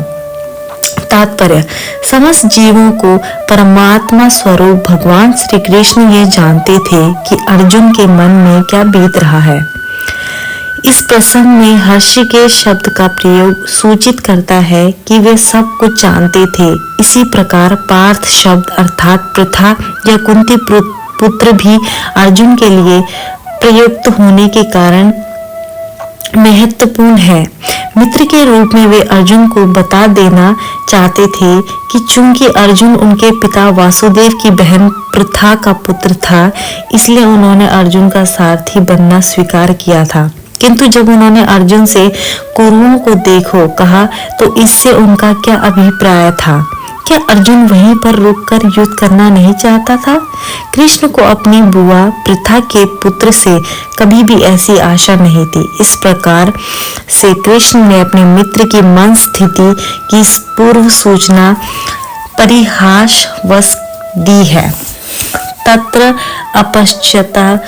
तात्पर्य: समस्त जीवों को परमात्मा स्वरूप भगवान श्री कृष्ण ये जानते थे कि अर्जुन के मन में क्या बीत रहा है। इस प्रसंग में हर्षिकेश शब्द का प्रयोग सूचित करता है कि वे सब कुछ जानते थे। इसी प्रकार पार्थ शब्द अर्थात प्रथा या कुंती पुत्र भी अर्जुन के लिए प्रयुक्त होने के कारण महत्वपूर्ण है। मित्र के रूप में वे अर्जुन को बता देना चाहते थे कि चूंकि अर्जुन उनके पिता वासुदेव की बहन प्रथा का पुत्र था, इसलिए उन्होंने अर्जुन का सारथी बनना स्वीकार किया था। किंतु जब उन्होंने अर्जुन से कुरुओं को देखो कहा तो इससे उनका क्या अभिप्राय था? क्या अर्जुन वहीं पर रुककर युद्ध करना नहीं चाहता था? कृष्ण को अपनी बुआ प्रथा के पुत्र से कभी भी ऐसी आशा नहीं थी। इस प्रकार से कृष्ण ने अपने मित्र की मन स्थिति की पूर्व सूचना परिहासवश दी है। तत्र अपश्यता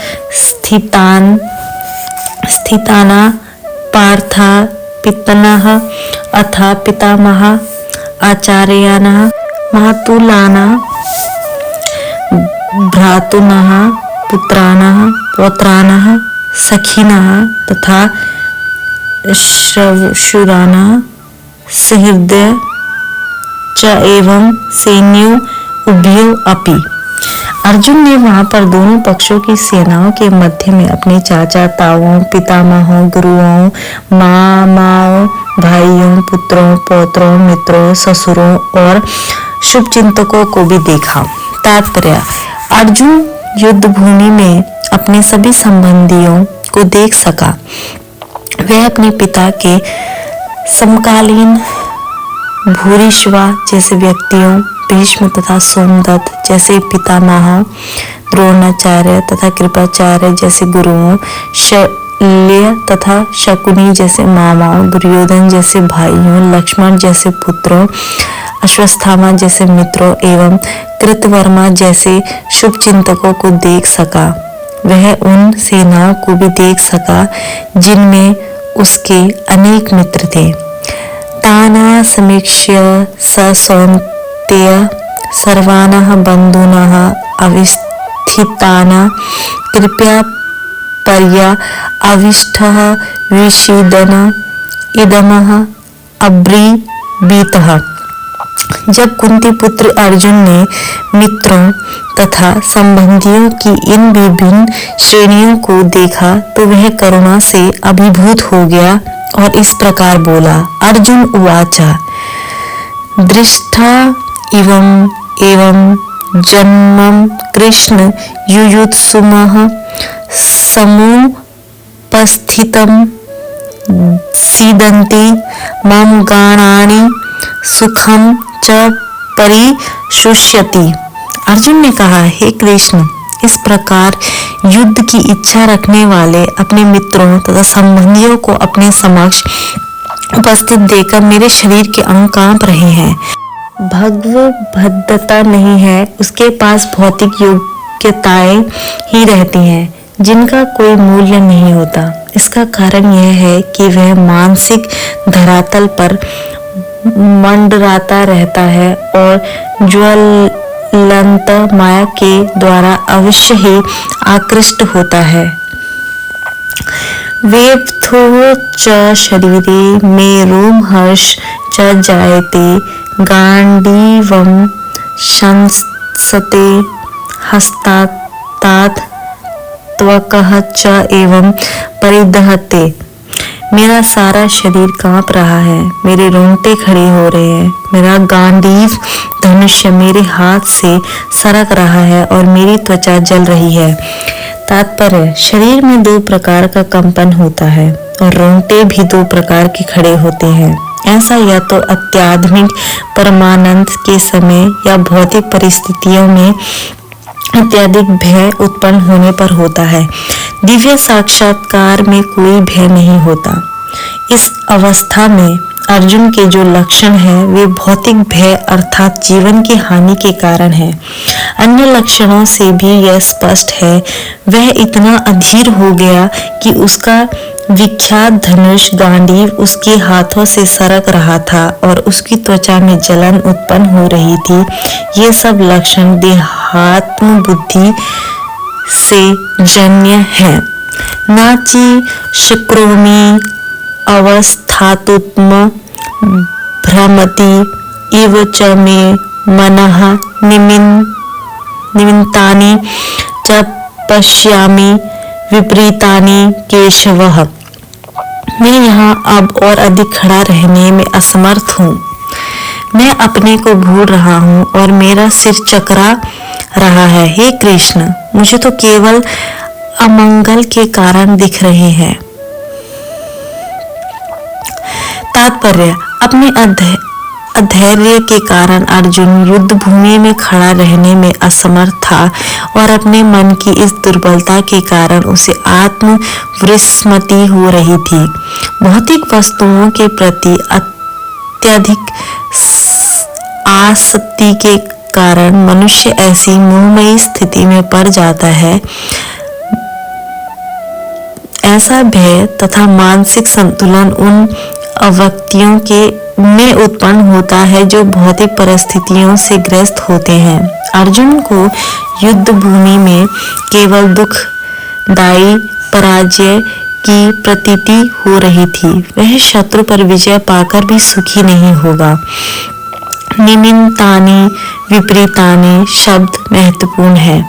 स्थिताना पार्था पितनः अथ पितामह आचार्यानः मातुलानः भ्रातुनः पुत्रानः पौत्रानः सखिनः तथा श्वशुरानः सहृदय च एवं सैन्यो उभयो अपि। अर्जुन ने वहां पर दोनों पक्षों की सेनाओं के मध्य में अपने चाचा ताओं, पितामहों, गुरुओं, मामाओं, भाइयों, पुत्रों, पौत्रों, मित्रों, ससुरों और शुभचिंतकों को भी देखा। तात्पर्य: अर्जुन युद्ध भूमि में अपने सभी संबंधियों को देख सका। वह अपने पिता के समकालीन भूरिश्वा जैसे व्यक्तियों, भीष्म तथा सोमदत्त जैसे पितामहों, द्रोणाचार्य तथा कृपाचार्य जैसे गुरुओं, शल्य तथा शकुनी जैसे मामाओं, दुर्योधन जैसे भाइयों, लक्ष्मण जैसे पुत्रों, अश्वत्थामा जैसे मित्रों एवं कृतवर्मा जैसे शुभचिंतकों को देख सका। वह उन सेनाओं को भी देख सका जिनमें उसके अनेक मित्र थे। ताना समीक्ष्य स सौन्तेय सर्वानः बन्धूनः अवस्थितानः कृपया पर्या अविष्टः विषीदन इदमः अब्रीवीतः। जब कुंती पुत्र अर्जुन ने मित्रों तथा संबंधियों की इन विभिन्न श्रेणियों को देखा तो वह करुणा से अभिभूत हो गया और इस प्रकार बोला। अर्जुन उवाच दृष्टा एवं जन्मं कृष्ण युयुत्सुमः समुपस्थितं सीदन्ति मम गाणानि सुखम च परिशुष्यति। अर्जुन ने कहा, हे कृष्ण, इस प्रकार युद्ध की इच्छा रखने वाले अपने मित्रों तथा संबंधियों को अपने समक्ष उपस्थित देखकर मेरे शरीर के अंग कांप रहे हैं। भगवद्भद्रता नहीं है, उसके पास भौतिक योग्यताएं ही रहती हैं जिनका कोई मूल्य नहीं होता। इसका कारण यह है कि वह मानसिक धरातल पर मंडराता रहता है और ज्वलंत माया के द्वारा अवश्य ही आकृष्ट होता है। वेप्थो च शरीरे मे रोमहर्ष च जायते गांडीवं शंसते हस्तात् त्वकः च एवं परिदहते। मेरा सारा शरीर कांप रहा है, मेरे रोंगटे खड़े हो रहे हैं, मेरा गांडीव धनुष्य मेरे हाथ से सरक रहा है और मेरी त्वचा जल रही है। तात्पर्य, शरीर में दो प्रकार का कंपन होता है और रोंगटे भी दो प्रकार के खड़े होते हैं। ऐसा या तो अत्याधुनिक परमानंद के समय या भौतिक परिस्थितियों में अत्यधिक भय उत्पन्न होने पर होता है। दिव्य साक्षात्कार में कोई भय नहीं होता। इस अवस्था में अर्जुन के जो लक्षण हैं वे भौतिक भय अर्थात जीवन की हानि के कारण है। अन्य लक्षणों से भी यह स्पष्ट है, वह इतना अधीर हो गया कि उसका विख्यात धनुष गांडीव उसके हाथों से सरक रहा था और उसकी त्वचा में जलन उत्पन्न हो रही थी। ये सब लक्षण देहात्म बुद्धि से जन्य है। नाची शक्रोमी अवस्थातुत्म भ्रमति इव च मे मनः निमित्तानि च पश्यामि विपरीतानि केशवः। मैं यहाँ अब और अधिक खड़ा रहने में असमर्थ हूँ। मैं अपने को भूल रहा हूँ और मेरा सिर चकरा रहा है। हे कृष्ण, मुझे तो केवल अमंगल के कारण दिख रहे हैं। तात्पर्य, अपने अधैर्य के कारण अर्जुन युद्ध भूमि में खड़ा रहने में असमर्थ था और अपने मन की इस दुर्बलता के कारण उसे आत्म विस्मृति हो रही थी। भौतिक वस्तुओं के प्रति अत्यधिक आसक्ति के कारण मनुष्य ऐसी मोहमयी स्थिति में पड़ जाता है। ऐसा भय तथा मानसिक संतुलन उन व्यक्तियों के में उत्पन्न होता है जो भौतिक परिस्थितियों से ग्रस्त होते हैं। अर्जुन को युद्ध भूमि में केवल दुखदायी पराजय की प्रतीति हो रही थी। वह शत्रु पर विजय पाकर भी सुखी नहीं होगा। निमित्तानि विपरीतानि शब्द महत्वपूर्ण है।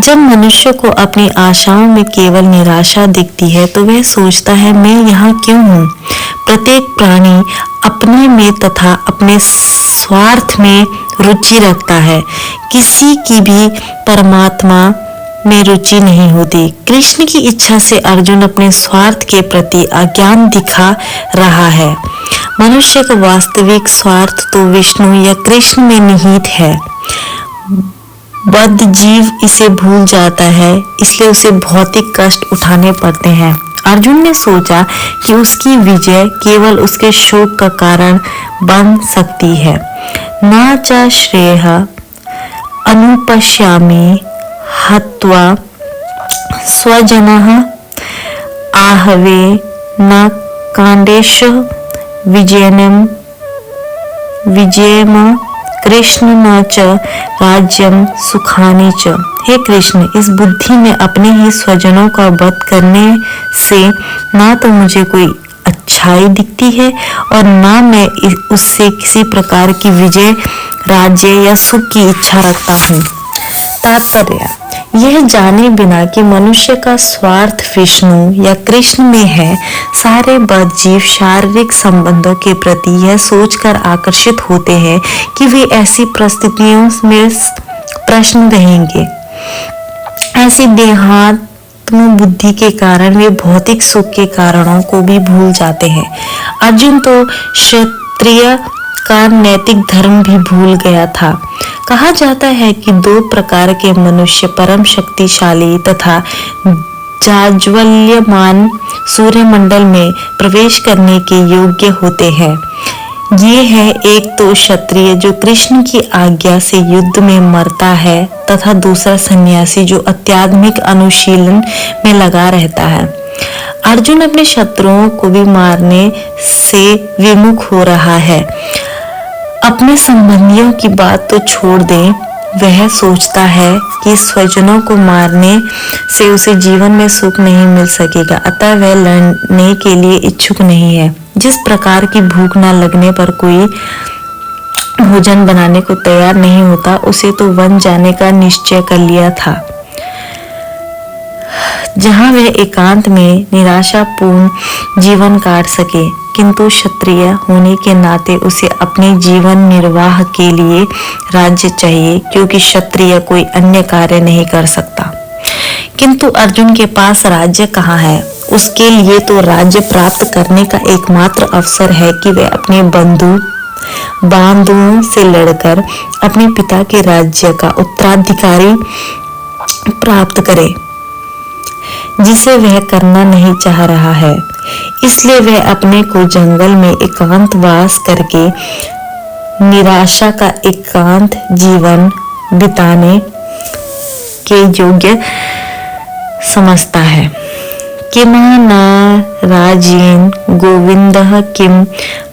जब मनुष्य को अपनी आशाओं में केवल निराशा दिखती है तो वह सोचता है, मैं यहाँ क्यों हूँ। प्रत्येक प्राणी अपने में तथा अपने स्वार्थ में रुचि रखता है। किसी की भी परमात्मा में रुचि नहीं होती। कृष्ण की इच्छा से अर्जुन अपने स्वार्थ के प्रति अज्ञान दिखा रहा है। मनुष्य का वास्तविक स्वार्थ तो विष्णु या कृष्ण में निहित है। बद्ध जीव इसे भूल जाता है, इसलिए उसे भौतिक कष्ट उठाने पड़ते हैं। अर्जुन ने सोचा कि उसकी विजय केवल उसके शोक का कारण बन सकती है। न च श्रेयः अनुपश्यामि हत्वा स्वजनः आहवे न कांडेषु विजयम कृष्ण न च राज्यम सुखानि च। हे कृष्ण, इस बुद्धि में अपने ही स्वजनों का वध करने से ना तो मुझे कोई अच्छाई दिखती है और ना मैं उससे किसी प्रकार की विजय, राज्य या सुख की इच्छा रखता हूँ। तात्पर्य, यह जाने बिना कि मनुष्य का स्वार्थ विष्णु या कृष्ण में है, सारे बद्ध जीव शारीरिक संबंधों के प्रति यह सोचकर आकर्षित होते हैं कि वे ऐसी परिस्थितियों में प्रश्न रहेंगे। ऐसी देहात्म बुद्धि के कारण वे भौतिक सुख के कारणों को भी भूल जाते हैं। अर्जुन तो क्षत्रिय का नैतिक धर्म भी भूल गया था। कहा जाता है कि दो प्रकार के मनुष्य परम शक्तिशाली तथा जाज्वल्यमान सूर्यमंडल में प्रवेश करने के योग्य होते हैं। ये है, एक तो क्षत्रिय जो कृष्ण की आज्ञा से युद्ध में मरता है तथा दूसरा सन्यासी जो आध्यात्मिक अनुशीलन में लगा रहता है। अर्जुन अपने शत्रुओं को भी मारने से विमुख हो रहा है। अपने संबंधियों की बात तो छोड़ दें, वह सोचता है कि स्वजनों को मारने से उसे जीवन में सुख नहीं मिल सकेगा, अतः वह लड़ने के लिए इच्छुक नहीं है। जिस प्रकार की भूख न लगने पर कोई भोजन बनाने को तैयार नहीं होता, उसे तो वन जाने का निश्चय कर लिया था, जहां वह एकांत में निराशापूर्ण जीवन काट सके। किंतु क्षत्रिय होने के नाते उसे अपने जीवन निर्वाह के लिए राज्य चाहिए, क्योंकि क्षत्रिय कोई अन्य कार्य नहीं कर सकता। किंतु अर्जुन के पास राज्य कहाँ है? उसके लिए तो राज्य प्राप्त करने का एकमात्र अवसर है कि वह अपने बंधुओं से लड़कर अपने पिता के राज्य का उत्तराधिकारी प्राप्त करे। जिसे वह करना नहीं चाह रहा है। इसलिए वह अपने को जंगल में एकांतवास करके निराशा का एकांत जीवन बिताने के योग्य समझता है। किमः न राजेन गोविंदः किम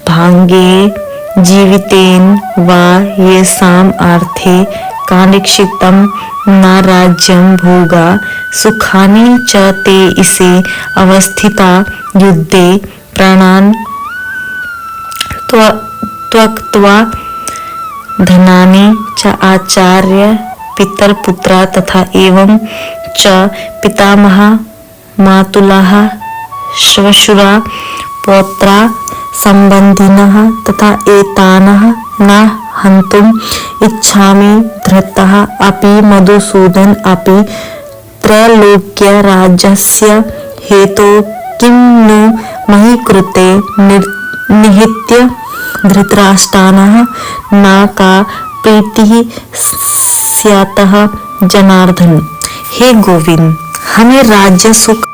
भांगे जीवितेन वा येषाम् अर्थे कानिक्षितं न राज्यं भोगा सुखानि च ते इसे अवस्थिता युद्धे प्राणान् त्यक्त्वा धनानि च आचार्य पितरपुत्रा तथा एवं च पितामहा मातुलः श्वशुरा पौत्रा संबंधिनः तथा एतानः न हन्तुम् इच्छामि धृतः अपि मधुसूदन अपि त्रैलोक्य राज्यस्य हेतो किं नु मही कृते निहित्य धृतराष्ट्रानः न का प्रीतिः स्यातः जनार्दन। हे गोविंद, हमें राज्य सुख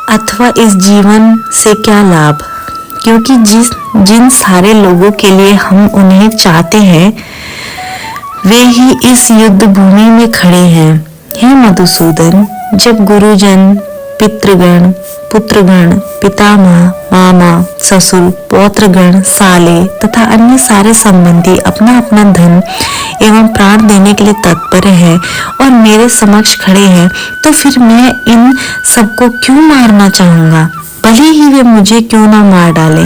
अथवा इस जीवन से क्या लाभ, क्योंकि जिन सारे लोगों के लिए हम उन्हें चाहते हैं वे ही इस युद्ध भूमि में खड़े हैं। हे मधुसूदन, जब गुरुजन, पितृगण, पुत्रगण, पितामह, मामा, ससुर, पौत्रगण, साले तथा अन्य सारे संबंधी अपना अपना धन एवं प्राण देने के लिए तत्पर है और मेरे समक्ष खड़े हैं, तो फिर मैं इन सबको क्यों मारना चाहूंगा, भले ही वे मुझे क्यों ना मार डाले।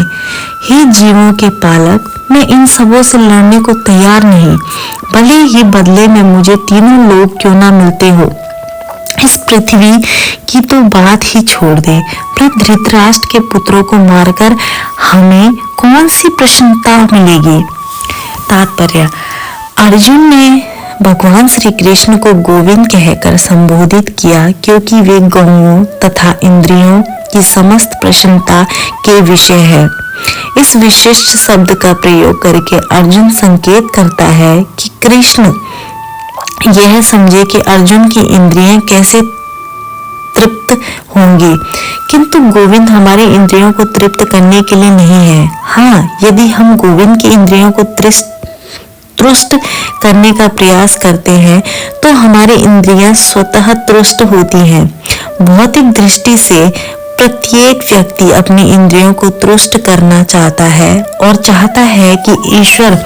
हे जीवों के पालक, मैं इन सबों से लड़ने को तैयार नहीं, भले ही बदले में मुझे तीनों लोग क्यों ना मिलते हो। इस पृथ्वी की तो बात ही छोड़ दे, पर धृतराष्ट्र के पुत्रों को मारकर हमें कौन सी प्रसन्नता मिलेगी। तात्पर्य: अर्जुन ने भगवान श्री कृष्ण को गोविंद कहकर संबोधित किया क्योंकि वे गौओं तथा इंद्रियों की समस्त प्रसन्नता के विषय है। इस विशिष्ट शब्द का प्रयोग करके अर्जुन संकेत करता है कि कृष्ण यह समझे कि अर्जुन की इंद्रियां कैसे तृप्त होंगी, किंतु गोविंद हमारी इंद्रियों को तृप्त करने के लिए नहीं है। हाँ, यदि हम गोविंद की इंद्रियों को तुष्ट करने का प्रयास करते हैं तो हमारी इंद्रियां स्वतः तुष्ट होती हैं। भौतिक दृष्टि से प्रत्येक व्यक्ति अपनी इंद्रियों को तुष्ट करना चाहता है और चाहता है कि ईश्वर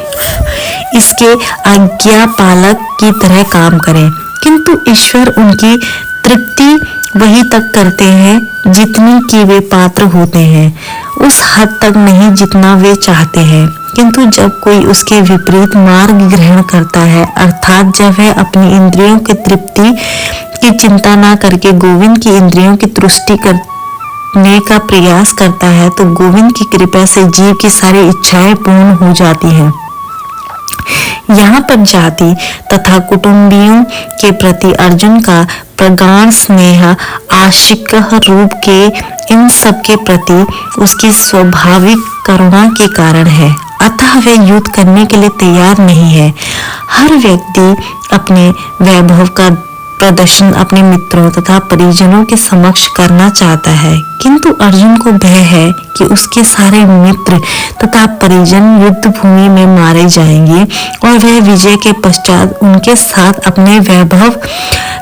इसके आज्ञा पालक की तरह काम करे, किंतु ईश्वर उनकी तृप्ति वही तक करते हैं जितनी की वे पात्र होते हैं, उस हद तक नहीं जितना वे चाहते हैं। किंतु जब कोई उसके विपरीत मार्ग ग्रहण करता है, अर्थात जब वह अपनी इंद्रियों की तृप्ति की चिंता ना करके गोविंद की इंद्रियों की तुष्टि करने का प्रयास करता है, तो गोविंद की कृपा से जीव की सारी इच्छाएं पूर्ण हो जाती हैं। यहाँ पर जाति तथा कुटुंबियों के प्रति अर्जुन का प्रगाढ़ स्नेह आशिक रूप के इन सब के प्रति उसकी स्वाभाविक करुणा के कारण है, अतः वह युद्ध करने के लिए तैयार नहीं है। हर व्यक्ति अपने वैभव का प्रदर्शन अपने मित्रों तथा परिजनों के समक्ष करना चाहता है, किंतु अर्जुन को भय है कि उसके सारे मित्र तथा परिजन युद्ध भूमि में मारे जाएंगे और वह विजय के पश्चात उनके साथ अपने वैभव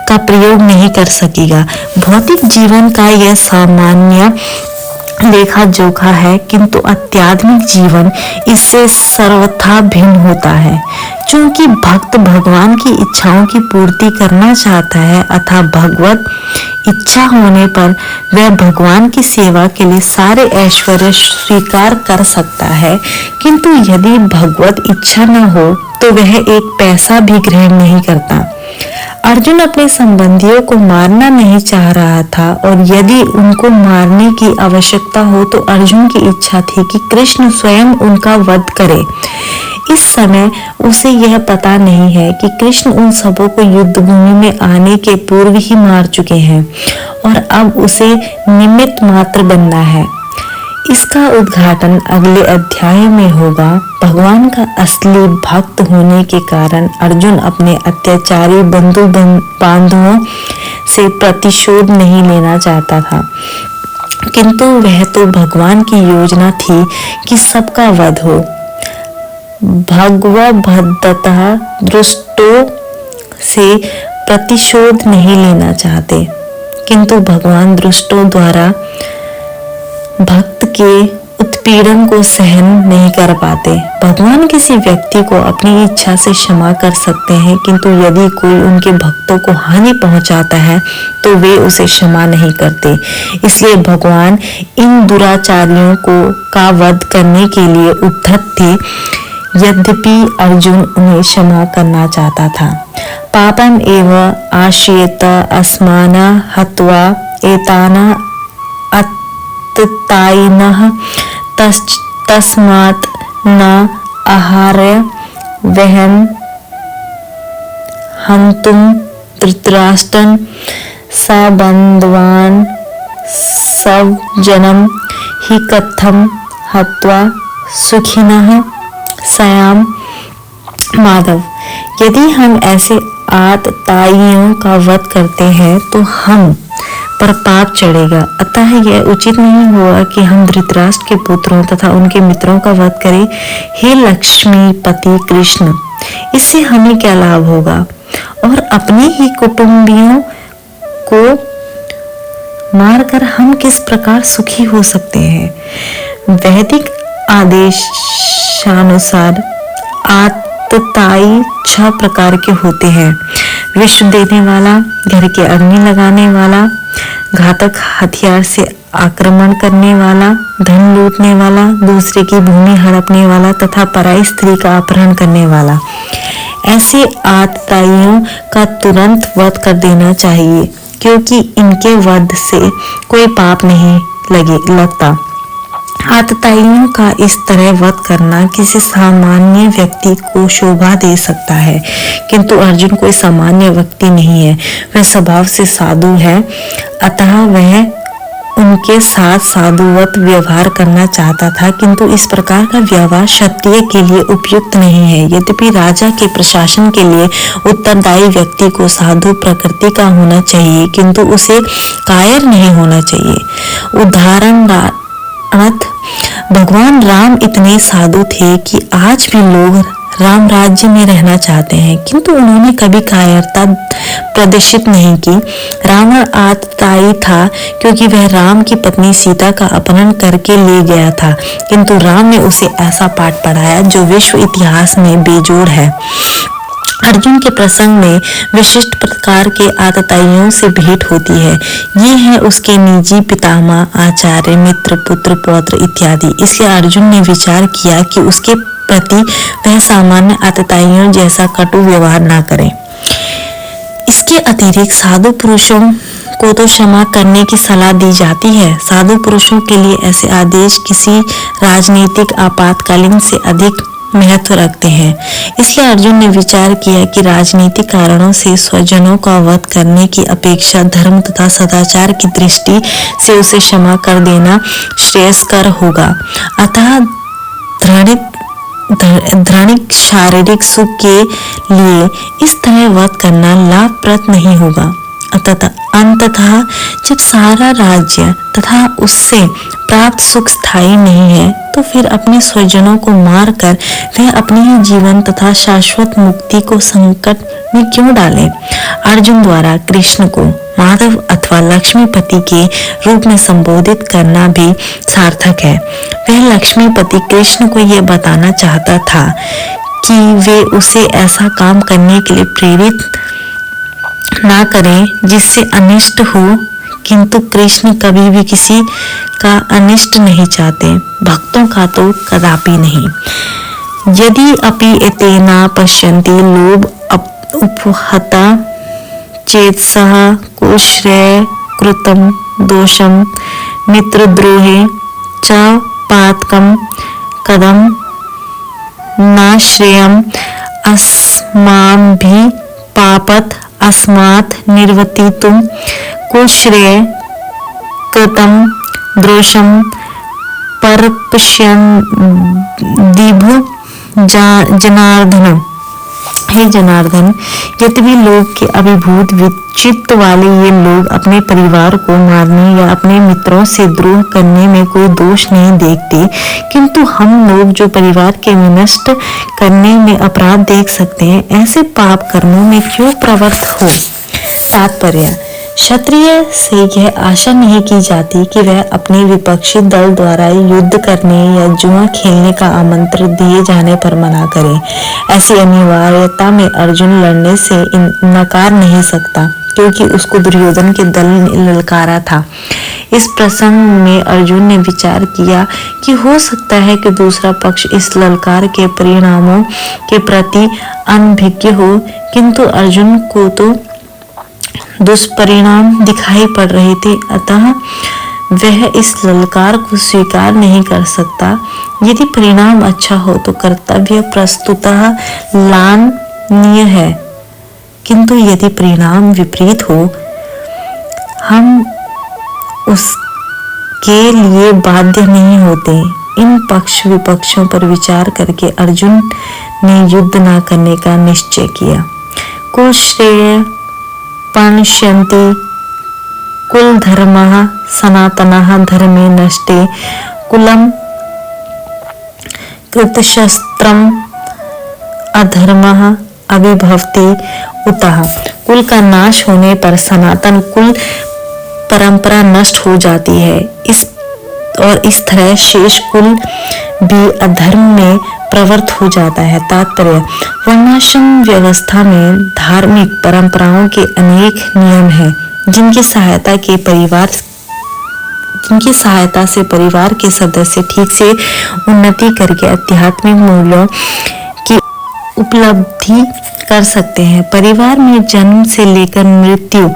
का प्रयोग नहीं कर सकेगा। भौतिक जीवन का यह सामान्य लेखा जोखा है, किंतु आध्यात्मिक जीवन इससे सर्वथा भिन्न होता है। चूंकि भक्त भगवान की इच्छाओं की पूर्ति करना चाहता है, अतः भगवत इच्छा होने पर वह भगवान की सेवा के लिए सारे ऐश्वर्य स्वीकार कर सकता है, किंतु यदि भगवत इच्छा न हो तो वह एक पैसा भी ग्रहण नहीं करता। अर्जुन अपने संबंधियों को मारना नहीं चाह रहा था, और यदि उनको मारने की आवश्यकता हो तो अर्जुन की इच्छा थी कि कृष्ण स्वयं उनका वध करे। इस समय उसे यह पता नहीं है कि कृष्ण उन सबों को युद्ध भूमि में आने के पूर्व ही मार चुके हैं और अब उसे निमित्त मात्र बनना है। इसका उद्घाटन अगले अध्याय में होगा। भगवान का असली भक्त होने के कारण अर्जुन अपने अत्याचारी बंधु बांधवों से प्रतिशोध नहीं लेना चाहता था, किंतु वह तो भगवान की योजना थी कि सबका वध हो। भगवद्भक्तः दुष्टों से प्रतिशोध नहीं लेना चाहते, किंतु भगवान दुष्टों द्वारा भक्त के उत्पीड़न को सहन नहीं कर पाते। भगवान किसी व्यक्ति को अपनी इच्छा से क्षमा कर सकते हैं, किंतु यदि कोई उनके भक्तों को हानि पहुंचाता है तो वे उसे क्षमा नहीं करते। इसलिए भगवान इन दुराचारियों का वध करने के लिए उद्धत थे, यद्यपि अर्जुन उन्हें क्षमा करना चाहता था। पापम एव आश्रित अस्माना हत्वा एताना अत्तायिनः तस्मात् न आहार्य वहं हन्तुं धृतराष्ट्रं सबन्धवान् स्वजनं हि कथं हत्वा सुखिनः स्याम। माधव, यदि हम ऐसे आतताइयों का वध करते हैं तो हम पर पाप चढ़ेगा। अतः यह उचित नहीं होगा कि हम धृतराष्ट्र के पुत्रों तथा उनके मित्रों का वध करें। हे लक्ष्मीपति कृष्ण, इससे हमें क्या लाभ होगा और अपने ही कुटुंबियों को मारकर हम किस प्रकार सुखी हो सकते हैं। वैदिक आदेशानुसार आतताई 6 प्रकार के होते हैं। विष देने वाला, घर के अग्नि लगाने वाला, घातक हथियार से आक्रमण करने वाला, धन लूटने वाला, दूसरे की भूमि हड़पने वाला तथा पराई स्त्री का अपहरण करने वाला। ऐसे आतताइयों का तुरंत वध कर देना चाहिए, क्योंकि इनके वध से कोई पाप नहीं लगता। आतताइयों का इस तरह वध करना किसी सामान्य व्यक्ति को शोभा दे सकता है, किंतु अर्जुन कोई सामान्य व्यक्ति नहीं है। वह स्वभाव से साधु है, अतः वह उनके साथ साधुवत व्यवहार करना चाहता था, किंतु इस प्रकार का व्यवहार क्षत्रिय के लिए उपयुक्त नहीं है। यद्यपि राजा के प्रशासन के लिए उत्तरदायी व्यक्ति को साधु प्रकृति का होना चाहिए, किंतु उसे कायर नहीं होना चाहिए। उदाहरण भगवान राम इतने साधु थे कि आज भी लोग राम राज्य में रहना चाहते हैं, किंतु उन्होंने कभी कायरता प्रदर्शित नहीं की। रावण आतताई था, क्योंकि वह राम की पत्नी सीता का अपहरण करके ले गया था, किंतु राम ने उसे ऐसा पाठ पढ़ाया जो विश्व इतिहास में बेजोड़ है। अर्जुन के प्रसंग में विशिष्ट प्रकार के आतताइयों से भेंट होती है। ये है उसके निजी पितामह, आचार्य, मित्र, पुत्र, पौत्र इत्यादि। इसलिए अर्जुन ने विचार किया कि उसके प्रति वह सामान्य आतताइयों जैसा कटु व्यवहार न करे। इसके अतिरिक्त साधु पुरुषों को तो क्षमा करने की सलाह दी जाती है। साधु पुरुषों के लिए ऐसे आदेश किसी राजनीतिक आपातकालीन से अधिक महत्व रखते हैं। इसलिए अर्जुन ने विचार किया कि राजनीतिक कारणों से स्वजनों का वध करने की अपेक्षा धर्म तथा सदाचार की दृष्टि से उसे क्षमा कर देना श्रेयस्कर होगा। अतः धृणिक शारीरिक सुख के लिए इस तरह वध करना लाभप्रद नहीं होगा। अंततः जब सारा राज्य तथा उससे प्राप्त सुख स्थायी नहीं है, तो फिर अपने स्वजनों को मारकर वह अपने ही जीवन तथा शाश्वत मुक्ति को संकट में क्यों डाले। अर्जुन द्वारा कृष्ण को माधव अथवा लक्ष्मीपति के रूप में संबोधित करना भी सार्थक है। वह लक्ष्मीपति कृष्ण को यह बताना चाहता था कि वे उसे ऐसा काम करने के लिए प्रेरित ना करें जिससे अनिष्ट हो, किंतु कृष्ण कभी भी किसी का अनिष्ट नहीं चाहते, भक्तों का तो कदापि नहीं। यदि अपि एतेना पश्यन्ति लोभ उपहता चेतसः कुश्रेय कृतं दोषं मित्रद्रोहे च पातकं कदं नाश्रेयम् अस्माभिः पापत् अस्मात् निर्वर्तितुं कुश्रेय कृतं दोषं परपश्यन् दिभु जनार्दन। हे जनार्दन, यद्यपि लोग के अभिभूत विचित्त वाले ये लोग अपने परिवार को मारने या अपने मित्रों से द्रोह करने में कोई दोष नहीं देखते, किंतु हम लोग जो परिवार के विनष्ट करने में अपराध देख सकते हैं, ऐसे पाप कर्मों में क्यों प्रवृत्त हो। तात्पर्य, क्षत्रिय से यह आशा नहीं की जाती कि वह अपने विपक्षी दल द्वारा युद्ध करने या जुआ खेलने का आमंत्रण दिए जाने पर मना करे। ऐसी अनिवार्यता में अर्जुन लड़ने से नकार नहीं सकता, क्योंकि उसको दुर्योधन के दल ने ललकारा था। इस प्रसंग में अर्जुन ने विचार किया कि हो सकता है कि दूसरा पक्ष इस ललकार के परिणामों के प्रति अनभिज्ञ हो, किंतु अर्जुन को तो दुष्परिणाम दिखाई पड़ रहे थे, अतः वह इस ललकार को स्वीकार नहीं कर सकता। यदि परिणाम अच्छा हो तो कर्तव्य प्रस्तुतः लाघनीय है, किंतु यदि परिणाम विपरीत हो, हम उसके लिए बाध्य नहीं होते। इन पक्ष विपक्षों पर विचार करके अर्जुन ने युद्ध न करने का निश्चय किया। कुश्रेय पश्यन्ति कुल धर्मः सनातनः धर्मे नष्टे कुलम कृतशस्त्रम अधर्मः अभिभवति उतः। कुल का नाश होने पर सनातन कुल परंपरा नष्ट हो जाती है, इस तरह शेष कुल भी अधर्म में प्रवृत्त हो जाता है। तात्पर्य, वर्णाश्रम व्यवस्था में धार्मिक परंपराओं के अनेक नियम हैं, जिनकी सहायता से परिवार के सदस्य ठीक से उन्नति करके आध्यात्मिक मूल्यों की उपलब्धि कर सकते हैं। परिवार में जन्म से लेकर मृत्यु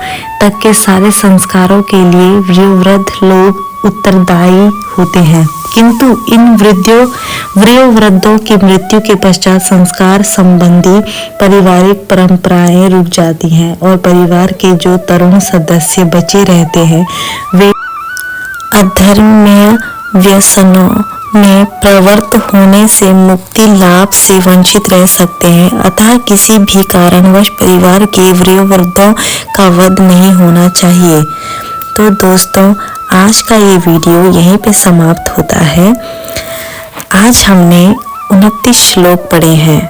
तक के सारे संस्कारों के लिए वयोवृद्ध लोग उत्तरदायी होते हैं, किंतु इन वयोवृद्धों की मृत्यु के पश्चात संस्कार संबंधी पारिवारिक परंपराएं रुक जाती हैं और परिवार के जो तरुण सदस्य बचे रहते हैं वे अधर्म्य व्यसनों में प्रवृत्त होने से मुक्ति लाभ से वंचित रह सकते हैं। अतः किसी भी कारणवश परिवार के वयोवृद्धों का वध नहीं होना चाहिए। तो दोस्तों, आज का ये वीडियो यहीं पे समाप्त होता है। आज हमने 29 श्लोक पढ़े हैं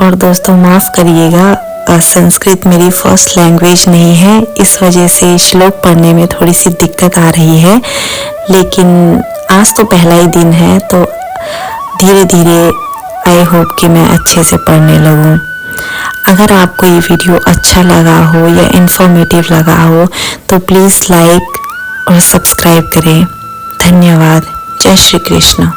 और दोस्तों माफ करिएगा, संस्कृत मेरी फर्स्ट लैंग्वेज नहीं है, इस वजह से श्लोक पढ़ने में थोड़ी सी दिक्कत आ रही है, लेकिन आज तो पहला ही दिन है, तो धीरे धीरे आई होप कि मैं अच्छे से पढ़ने लगूं। अगर आपको ये वीडियो अच्छा लगा हो या इन्फॉर्मेटिव लगा हो तो प्लीज़ लाइक और सब्सक्राइब करें। धन्यवाद। जय श्री कृष्ण।